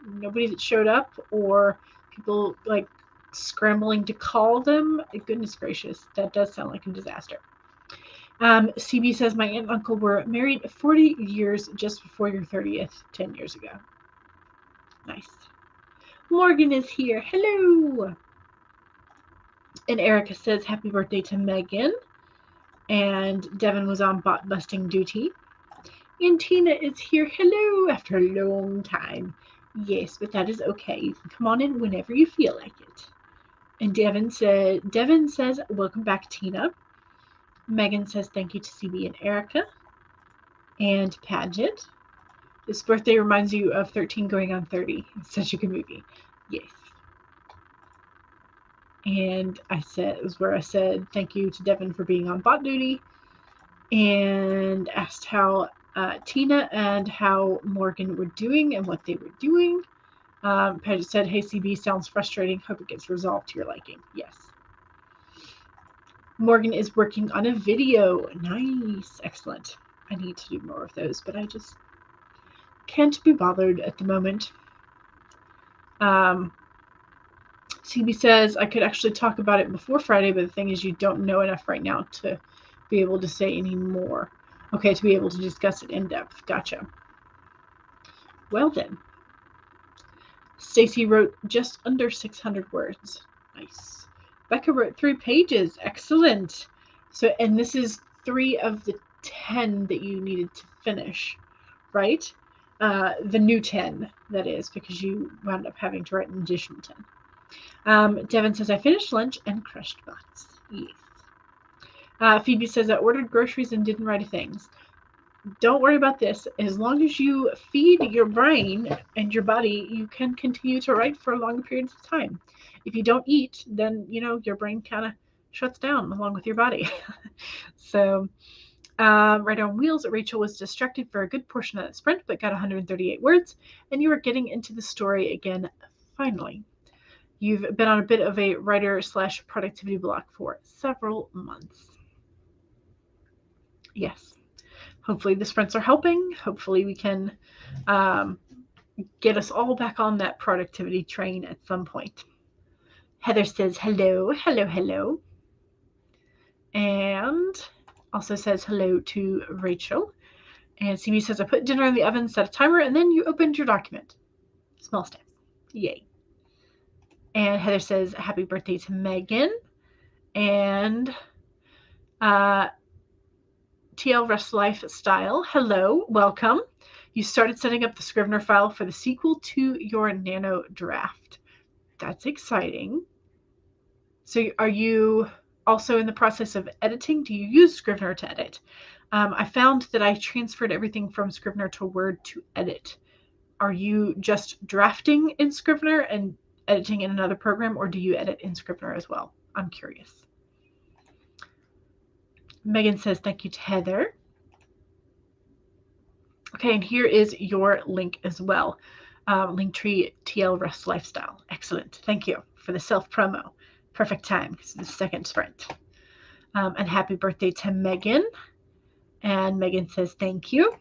that showed up, or people like scrambling to call them. Goodness gracious, that does sound like a disaster. CB says, my aunt and uncle were married 40 years just before your 30th, 10 years ago. Nice. Morgan is here. Hello. And Erica says, happy birthday to Megan. And Devin was on bot busting duty. And Tina is here. Hello, after a long time. Yes, but that is okay. You can come on in whenever you feel like it. And Devin says, welcome back, Tina. Megan says, thank you to CB and Erica. And Paget. This birthday reminds you of 13 going on 30. It's such a good movie. Yes. And it was where I said thank you to Devin for being on bot duty. and asked how Tina and how Morgan were doing and what they were doing. Paget said, "Hey, CB, sounds frustrating. Hope it gets resolved to your liking." Yes. Morgan is working on a video. Nice. Excellent. I need to do more of those, but I just can't be bothered at the moment. CB says, I could actually talk about it before Friday, but the thing is you don't know enough right now to be able to say any more. Okay, to be able to discuss it in depth. Gotcha. Well then. Stacy wrote just under 600 words. Nice. Becca wrote 3 pages. Excellent. So, and this is 3 of the 10 that you needed to finish, right? The new 10, that is, because you wound up having to write an additional 10. Devin says, I finished lunch and crushed butts. Yes. Phoebe says, I ordered groceries and didn't write a thing. Don't worry about this. As long as you feed your brain and your body, you can continue to write for longer periods of time. If you don't eat, then, your brain kind of shuts down along with your body. So, right on wheels, Rachel was distracted for a good portion of that sprint, but got 138 words, and you are getting into the story again, finally. You've been on a bit of a writer/productivity block for several months. Yes. Hopefully the sprints are helping. Hopefully we can get us all back on that productivity train at some point. Heather says hello, hello, hello. And also says hello to Rachel. And CB says, I put dinner in the oven, set a timer, and then you opened your document. Small step. Yay. And Heather says, happy birthday to Megan. And TL Rest Lifestyle, hello, welcome. You started setting up the Scrivener file for the sequel to your Nano draft. That's exciting. So are you also in the process of editing? Do you use Scrivener to edit? I found that I transferred everything from Scrivener to Word to edit. Are you just drafting in Scrivener and editing in another program, or do you edit in Scrivener as well? I'm curious. Megan says, thank you to Heather. Okay, and here is your link as well. Linktree TL Rest Lifestyle. Excellent. Thank you for the self-promo. Perfect time because it's the second sprint. And happy birthday to Megan. And Megan says thank you.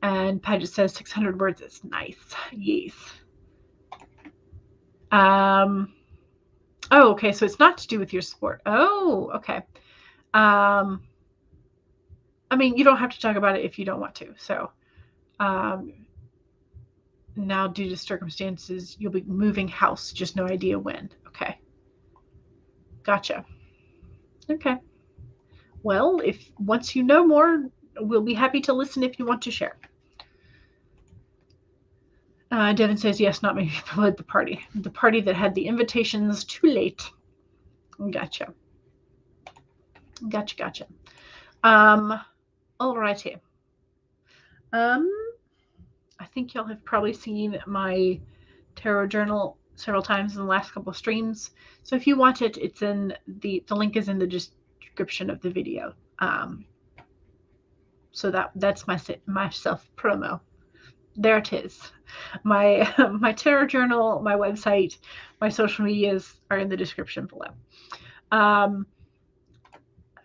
And Paget says 600 words is nice. Yes. Oh, okay. So it's not to do with your sport. Oh, okay. I mean, you don't have to talk about it if you don't want to. So now due to circumstances, you'll be moving house. Just no idea when. Okay. Gotcha. Okay. Well, if once you know more, we'll be happy to listen if you want to share. Devin says, yes, not many people at the party. The party that had the invitations too late. Gotcha. Gotcha. Alrighty. I think y'all have probably seen my tarot journal several times in the last couple of streams. So if you want it, it's in the link is in the description of the video. So that's my self promo. There it is. My tarot journal, my website, my social medias are in the description below.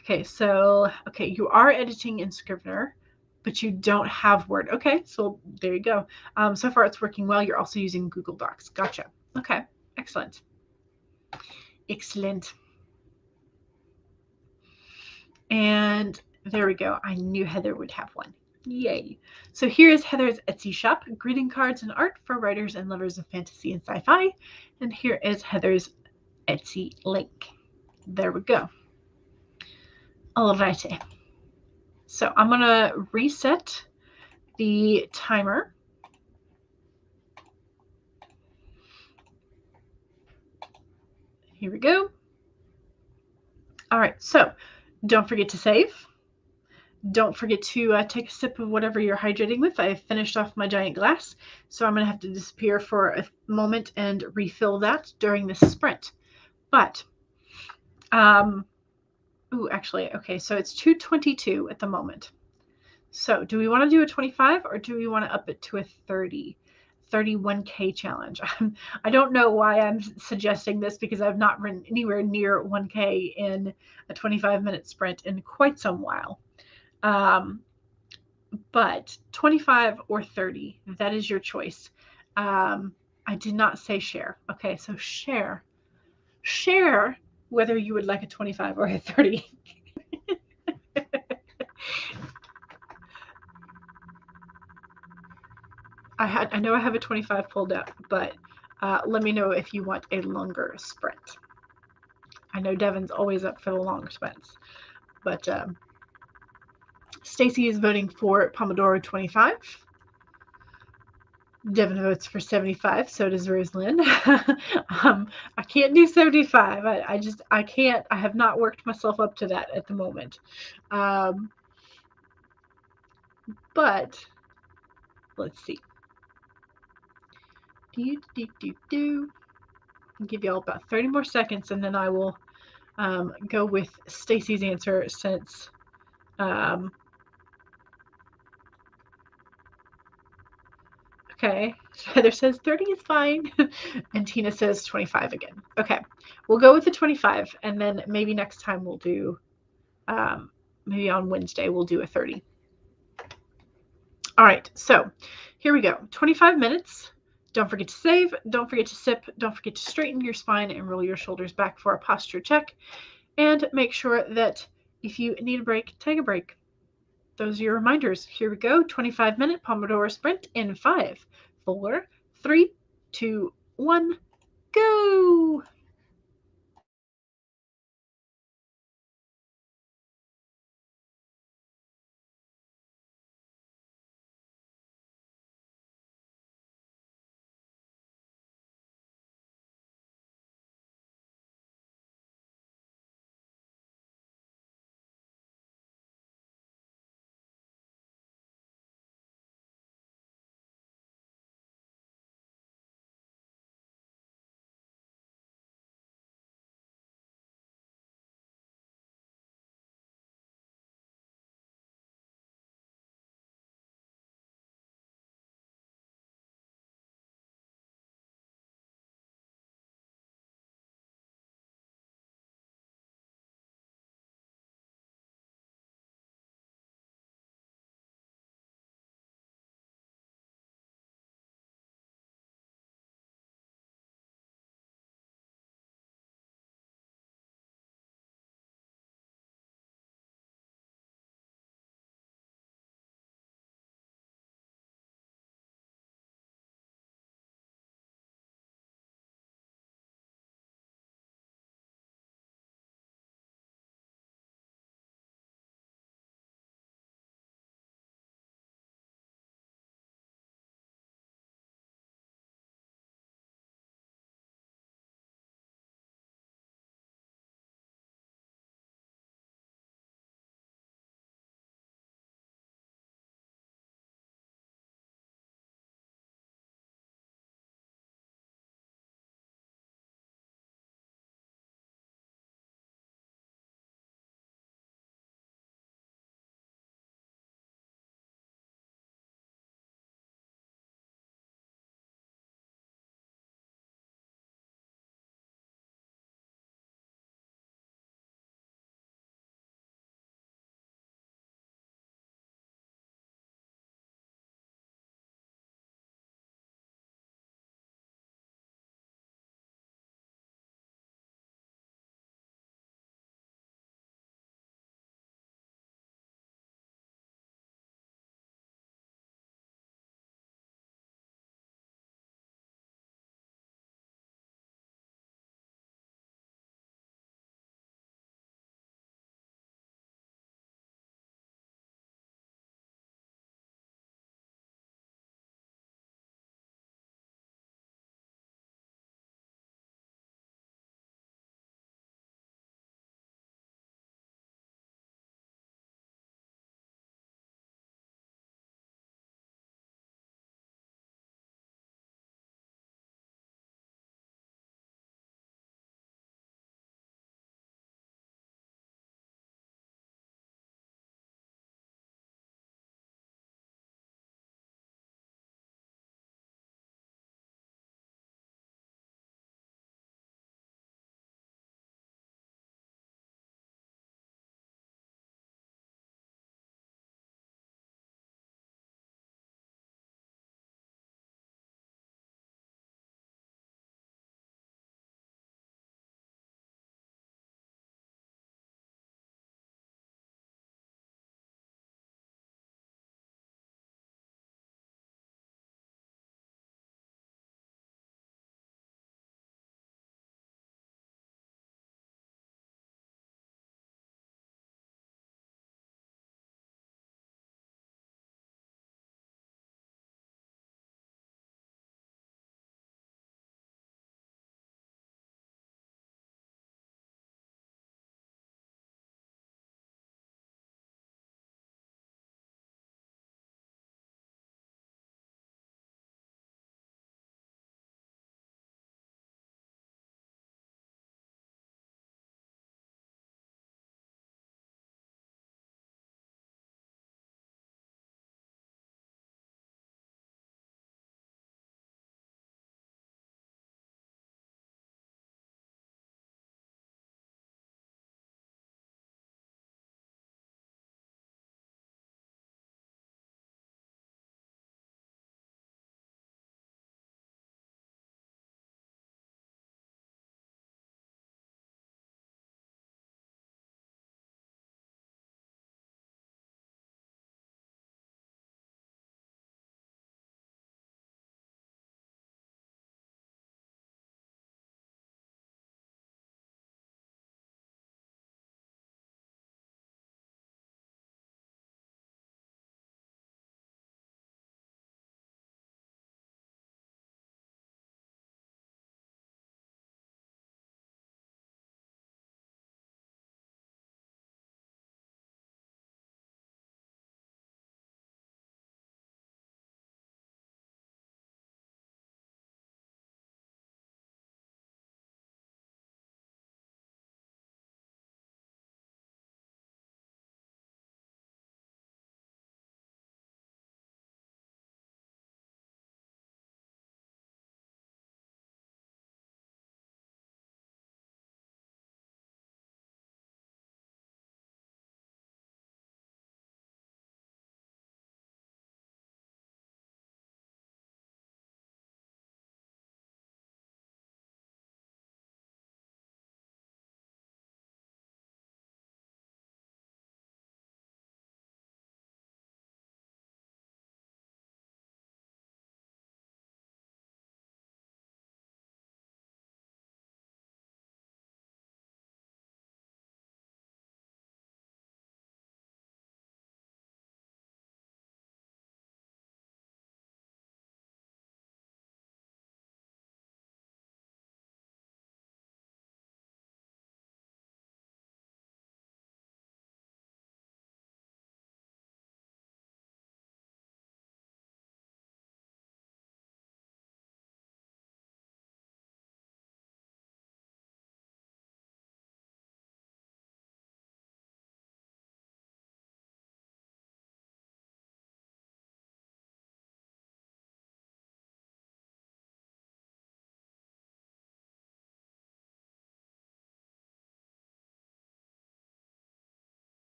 Okay, so you are editing in Scrivener, but you don't have Word. Okay, so there you go. So far it's working well. You're also using Google Docs. Gotcha. Okay, excellent. Excellent. And there we go. I knew Heather would have one. Yay. So here is Heather's Etsy shop, greeting cards and art for writers and lovers of fantasy and sci-fi. And here is Heather's Etsy link. There we go. Alrighty. So I'm going to reset the timer. Here we go. All right, so don't forget to save. Don't forget to take a sip of whatever you're hydrating with. I finished off my giant glass, so I'm going to have to disappear for a moment and refill that during this sprint. But Ooh, actually, okay, so it's 222 at the moment. So do we want to do a 25 or do we want to up it to a 31K challenge? I don't know why I'm suggesting this because I've not run anywhere near 1K in a 25-minute sprint in quite some while. But 25 or 30, that is your choice. I did not say share. Okay, so share whether you would like a 25 or a 30. I know I have a 25 pulled up, but let me know if you want a longer sprint. I know Devin's always up for the long sprints, but Stacy is voting for Pomodoro 25. Devin votes for 75. So does Rosalind. I can't do 75. I can't. I have not worked myself up to that at the moment. But let's see. I'll give y'all about 30 more seconds, and then I will go with Stacy's answer since okay, Heather says 30 is fine, and Tina says 25 again. Okay, we'll go with the 25, and then maybe next time we'll do, maybe on Wednesday we'll do a 30. All right, so here we go. 25 minutes. Don't forget to save. Don't forget to sip. Don't forget to straighten your spine and roll your shoulders back for a posture check. And make sure that if you need a break, take a break. Those are your reminders. Here we go. 25-minute Pomodoro sprint in 5, 4, 3, 2, 1, go!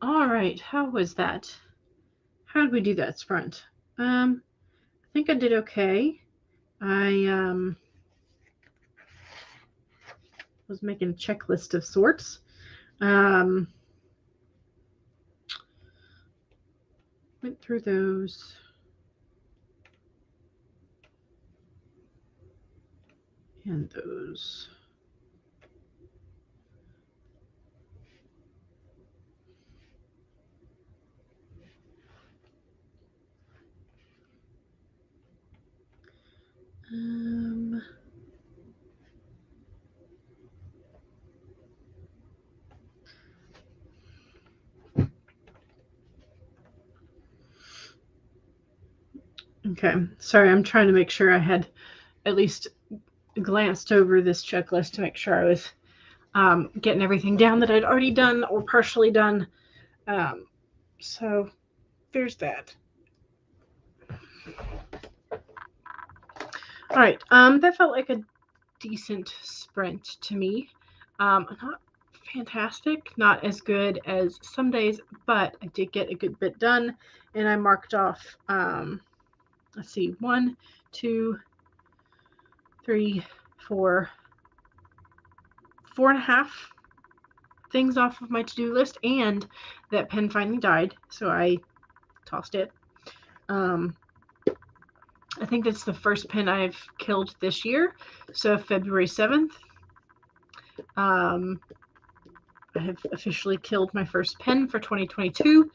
All right, how was that? How did we do that sprint? I think I did okay. I was making a checklist of sorts. Went through those. And those. Okay, sorry, I'm trying to make sure I had at least glanced over this checklist to make sure I was getting everything down that I'd already done or partially done. So there's that. All right, that felt like a decent sprint to me. Not fantastic, not as good as some days, but I did get a good bit done, and I marked off, let's see, 1, 2, 3, 4, 4.5 things off of my to-do list, and that pen finally died, so I tossed it. I think that's the first pen I've killed this year, so February 7th. I have officially killed my first pen for 2022.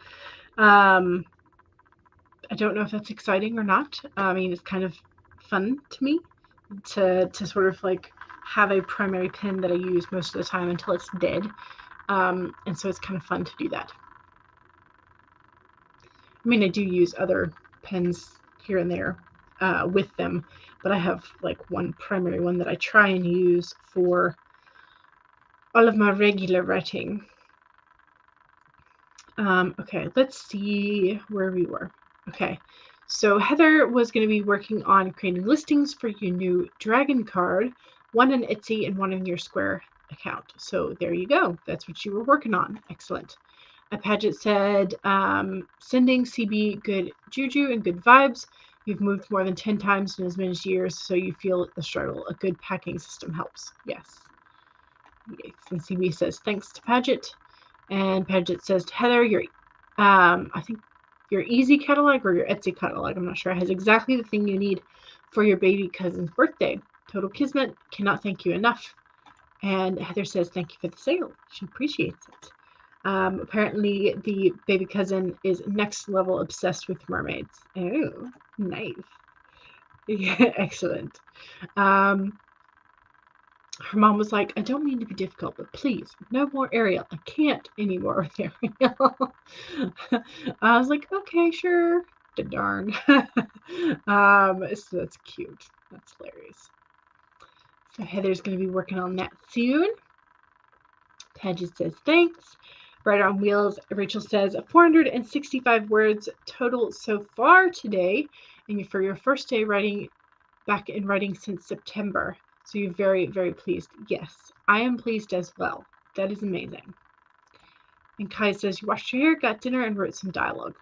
I don't know if that's exciting or not. I mean, it's kind of fun to me to sort of like have a primary pen that I use most of the time until it's dead. And so it's kind of fun to do that. I mean, I do use other pens here and there with them, but I have like one primary one that I try and use for all of my regular writing. Okay, let's see where we were. Okay, so Heather was going to be working on creating listings for your new dragon card, one on Etsy and one on your Square account. So there you go. That's what you were working on. Excellent. Paget said, sending CB good juju and good vibes. You've moved more than 10 times in as many years, so you feel the struggle. A good packing system helps. Yes. And CB says, thanks to Paget. And Paget says to Heather, your I think your Easy catalog or your Etsy catalog, I'm not sure, has exactly the thing you need for your baby cousin's birthday. Total kismet. Cannot thank you enough. And Heather says, thank you for the sale. She appreciates it. Apparently, the baby cousin is next level obsessed with mermaids. Oh, nice. Yeah, excellent. Her mom was like, I don't mean to be difficult, but please, no more Ariel. I can't anymore with Ariel. I was like, okay, sure. Darn. So that's cute. That's hilarious. So Heather's going to be working on that soon. Paget says, thanks. Right on Wheels, Rachel says, 465 words total so far today. And for your first day writing, back in writing since September. So you're very, very pleased. Yes, I am pleased as well. That is amazing. And Kai says, you washed your hair, got dinner, and wrote some dialogue.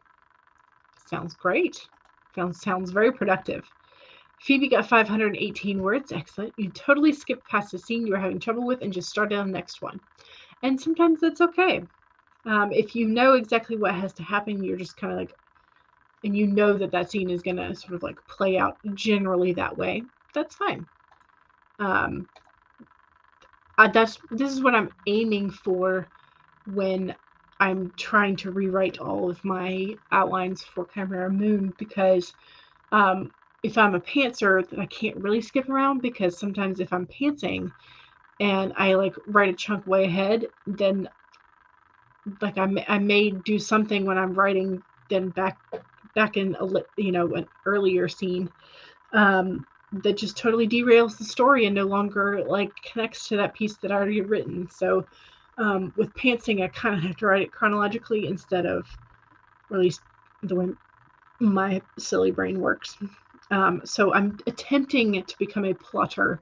Sounds great. Sounds very productive. Phoebe got 518 words. Excellent. You totally skipped past the scene you were having trouble with and just started on the next one. And sometimes that's okay. If you know exactly what has to happen, you're just kind of like, and you know that scene is going to sort of like play out generally that way, that's fine. This is what I'm aiming for when I'm trying to rewrite all of my outlines for Chimera Moon, because if I'm a pantser, then I can't really skip around, because sometimes if I'm pantsing and I like write a chunk way ahead, then like I may do something when I'm writing then back in an earlier scene that just totally derails the story and no longer like connects to that piece that I already had written. So with pantsing, I kind of have to write it chronologically instead of, or at least the way my silly brain works. So I'm attempting to become a plotter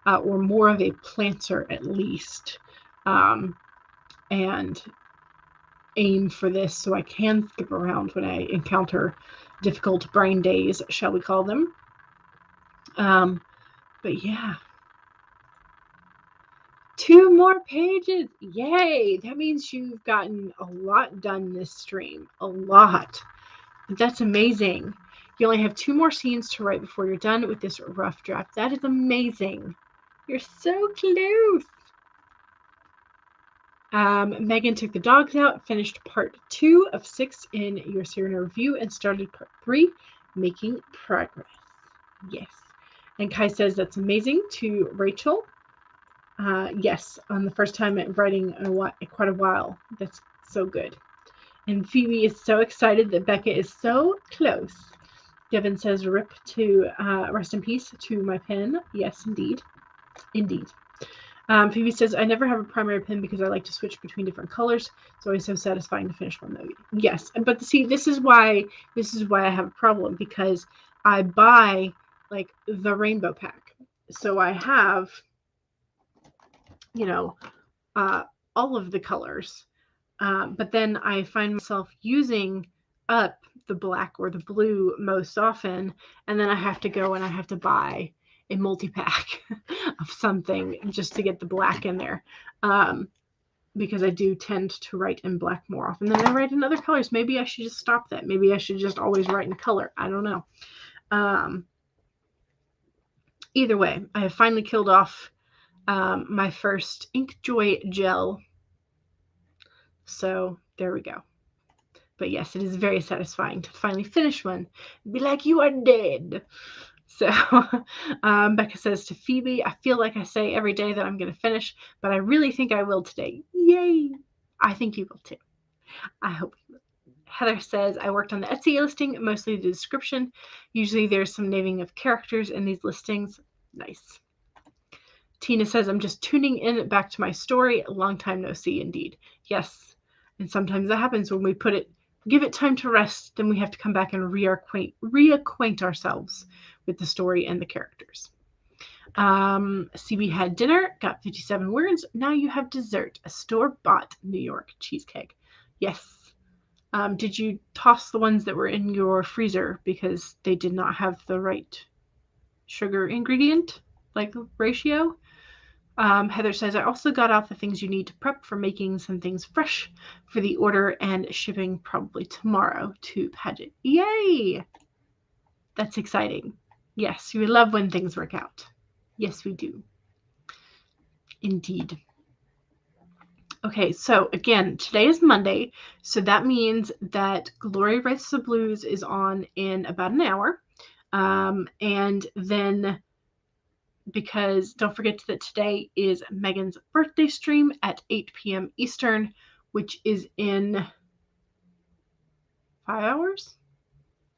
or more of a planter at least, and aim for this so I can skip around when I encounter difficult brain days, shall we call them. But yeah. 2 more pages. Yay. That means you've gotten a lot done this stream. A lot. That's amazing. You only have 2 more scenes to write before you're done with this rough draft. That is amazing. You're so close. Megan took the dogs out, finished part 2 of 6 in your Serena review, and started part 3, making progress. Yes. And Kai says that's amazing to Rachel. Yes, on the first time at writing quite a while. That's so good. And Phoebe is so excited that Becca is so close. Devin says, rip to rest in peace to my pen. Yes, indeed. Indeed. Phoebe says, I never have a primary pen because I like to switch between different colors. It's always so satisfying to finish one though. Yes, but see, this is why I have a problem, because I buy like the rainbow pack. So I have, you know, all of the colors. But then I find myself using up the black or the blue most often, and then I have to go and I have to buy a multi-pack of something just to get the black in there, because I do tend to write in black more often than I write in other colors. Maybe I should just stop that. Maybe I should just always write in color. I don't know. Either way, I have finally killed off my first Inkjoy gel. So there we go. But yes, it is very satisfying to finally finish one. Be like, you are dead. So Becca says to Phoebe, I feel like I say every day that I'm going to finish, but I really think I will today. Yay! I think you will too. I hope you will. Heather says, I worked on the Etsy listing, mostly the description. Usually there's some naming of characters in these listings. Nice. Tina says, I'm just tuning in back to my story. Long time no see, indeed. Yes. And sometimes that happens when we give it time to rest, then we have to come back and reacquaint ourselves with the story and the characters. CB had dinner, got 57 words. Now you have dessert, a store-bought New York cheesecake. Yes. Did you toss the ones that were in your freezer because they did not have the right sugar ingredient, like ratio? Heather says, I also got out the things you need to prep for making some things fresh for the order and shipping probably tomorrow to Paget. Yay! That's exciting. Yes, we love when things work out. Yes, we do. Indeed. Okay, so again, today is Monday, so that means that Glory Writes the Blues is on in about an hour. And then, because don't forget that today is Megan's birthday stream at 8 p.m. Eastern, which is in 5 hours?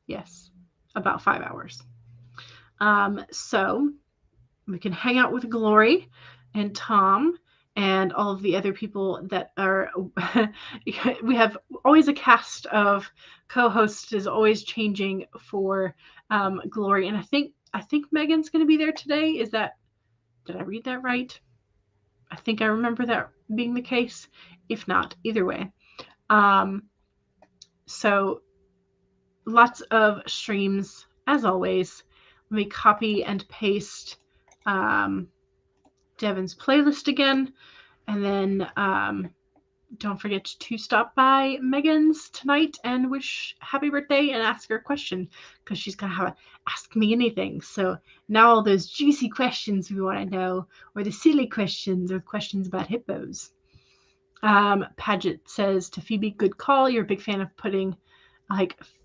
Yes, about 5 hours. So we can hang out with Glory and Tom and all of the other people that are, we have always a cast of co-hosts is always changing for Glory. And I think Megan's going to be there today. Did I read that right? I think I remember that being the case. If not, either way. So lots of streams as always. Let me copy and paste Devin's playlist again, and then don't forget to stop by Megan's tonight and wish happy birthday and ask her a question, because she's gonna have a ask me anything. So now all those juicy questions we want to know, or the silly questions, or questions about hippos. Paget says to Phoebe, good call. You're a big fan of putting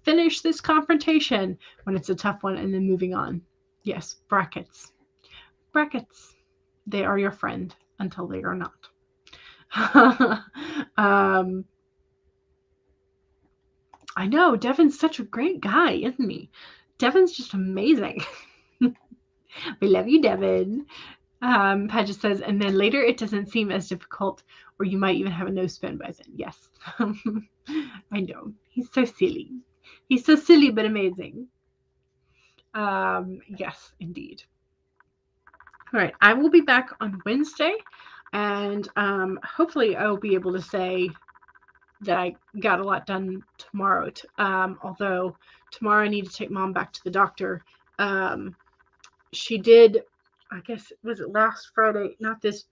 finish this confrontation when it's a tough one and then moving on. Yes, brackets. They are your friend until they are not. I know, Devin's such a great guy, isn't he? Devin's just amazing. We love you, Devin. Paget says, and then later it doesn't seem as difficult, or you might even have a no spin by then. Yes. I know. He's so silly. He's so silly but amazing. Yes, indeed. All right, I will be back on Wednesday, and hopefully I will be able to say that I got a lot done tomorrow. Although tomorrow I need to take Mom back to the doctor. She did, I guess, was it last Friday? Not this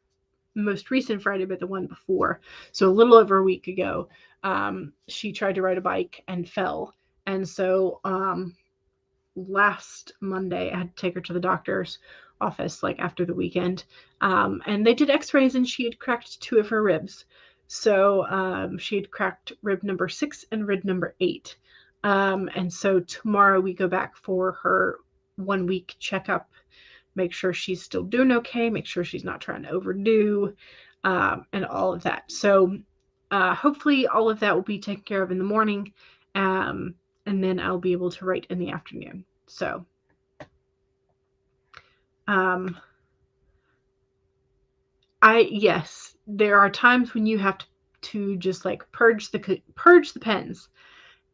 most recent Friday, but the one before. So a little over a week ago, she tried to ride a bike and fell. And so last Monday, I had to take her to the doctor's office, like after the weekend. And they did x-rays and she had cracked 2 of her ribs. So she had cracked rib number 6 and rib number 8. And so tomorrow we go back for her 1-week checkup, make sure she's still doing okay, make sure she's not trying to overdo, and all of that. So hopefully all of that will be taken care of in the morning, and then I'll be able to write in the afternoon. So yes, there are times when you have to just like purge the pens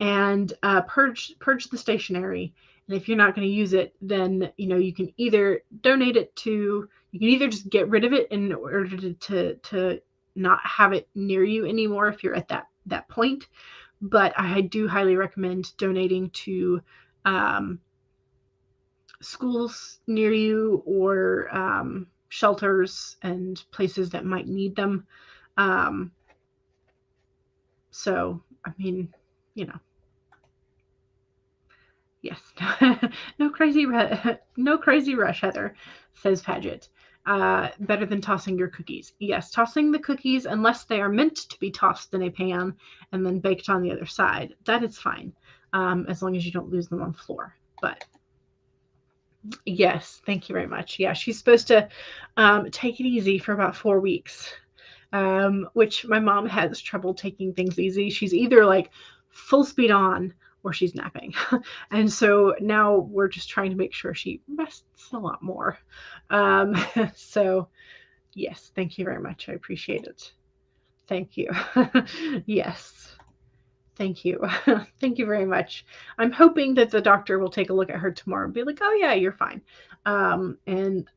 and purge the stationery. And if you're not going to use it, then you can either donate it to, you can either just get rid of it in order to not have it near you anymore if you're at that point. But I do highly recommend donating to schools near you or shelters and places that might need them. So, I mean, yes. No crazy rush, Heather, says Paget. Better than tossing your cookies. Yes, tossing the cookies, unless they are meant to be tossed in a pan and then baked on the other side, that is fine, as long as you don't lose them on the floor. But yes, thank you very much. Yeah, she's supposed to take it easy for about 4 weeks, which my mom has trouble taking things easy. She's either like full speed on or she's napping. And so now we're just trying to make sure she rests a lot more. So yes, thank you very much. I appreciate it. Thank you. Yes. Thank you. Thank you very much. I'm hoping that the doctor will take a look at her tomorrow and be like, oh yeah, you're fine. And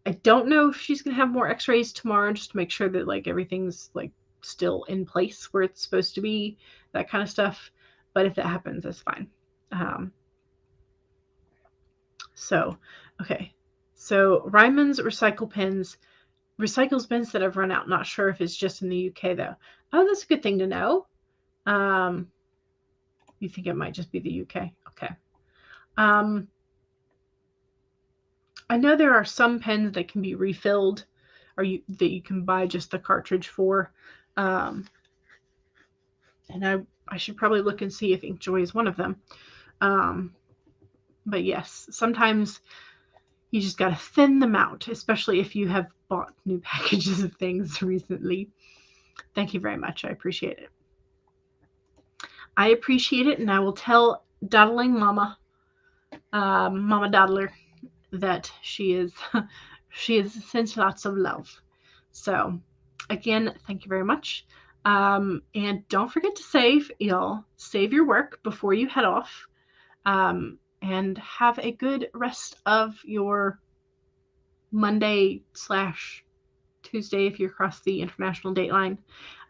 I don't know if she's going to have more x-rays tomorrow just to make sure that like everything's like still in place where it's supposed to be, that kind of stuff. But if that happens, that's fine. Okay. So Ryman's recycles pens that have run out. Not sure if it's just in the UK though. Oh, that's a good thing to know. You think it might just be the UK? Okay. I know there are some pens that can be refilled, or that you can buy just the cartridge for. And I should probably look and see if Inkjoy is one of them. But yes, sometimes you just got to thin them out, especially if you have bought new packages of things recently. Thank you very much. I appreciate it. I appreciate it, and I will tell Dawdling Mama, Mama Dawdler, that she sends lots of love. So, again, thank you very much. And don't forget to save, y'all. Save your work before you head off. And have a good rest of your Monday/Tuesday if you're across the international date line.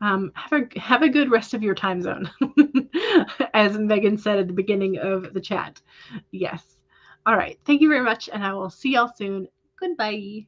Have a good rest of your time zone, as Megan said at the beginning of the chat. Yes. All right. Thank you very much, and I will see y'all soon. Goodbye.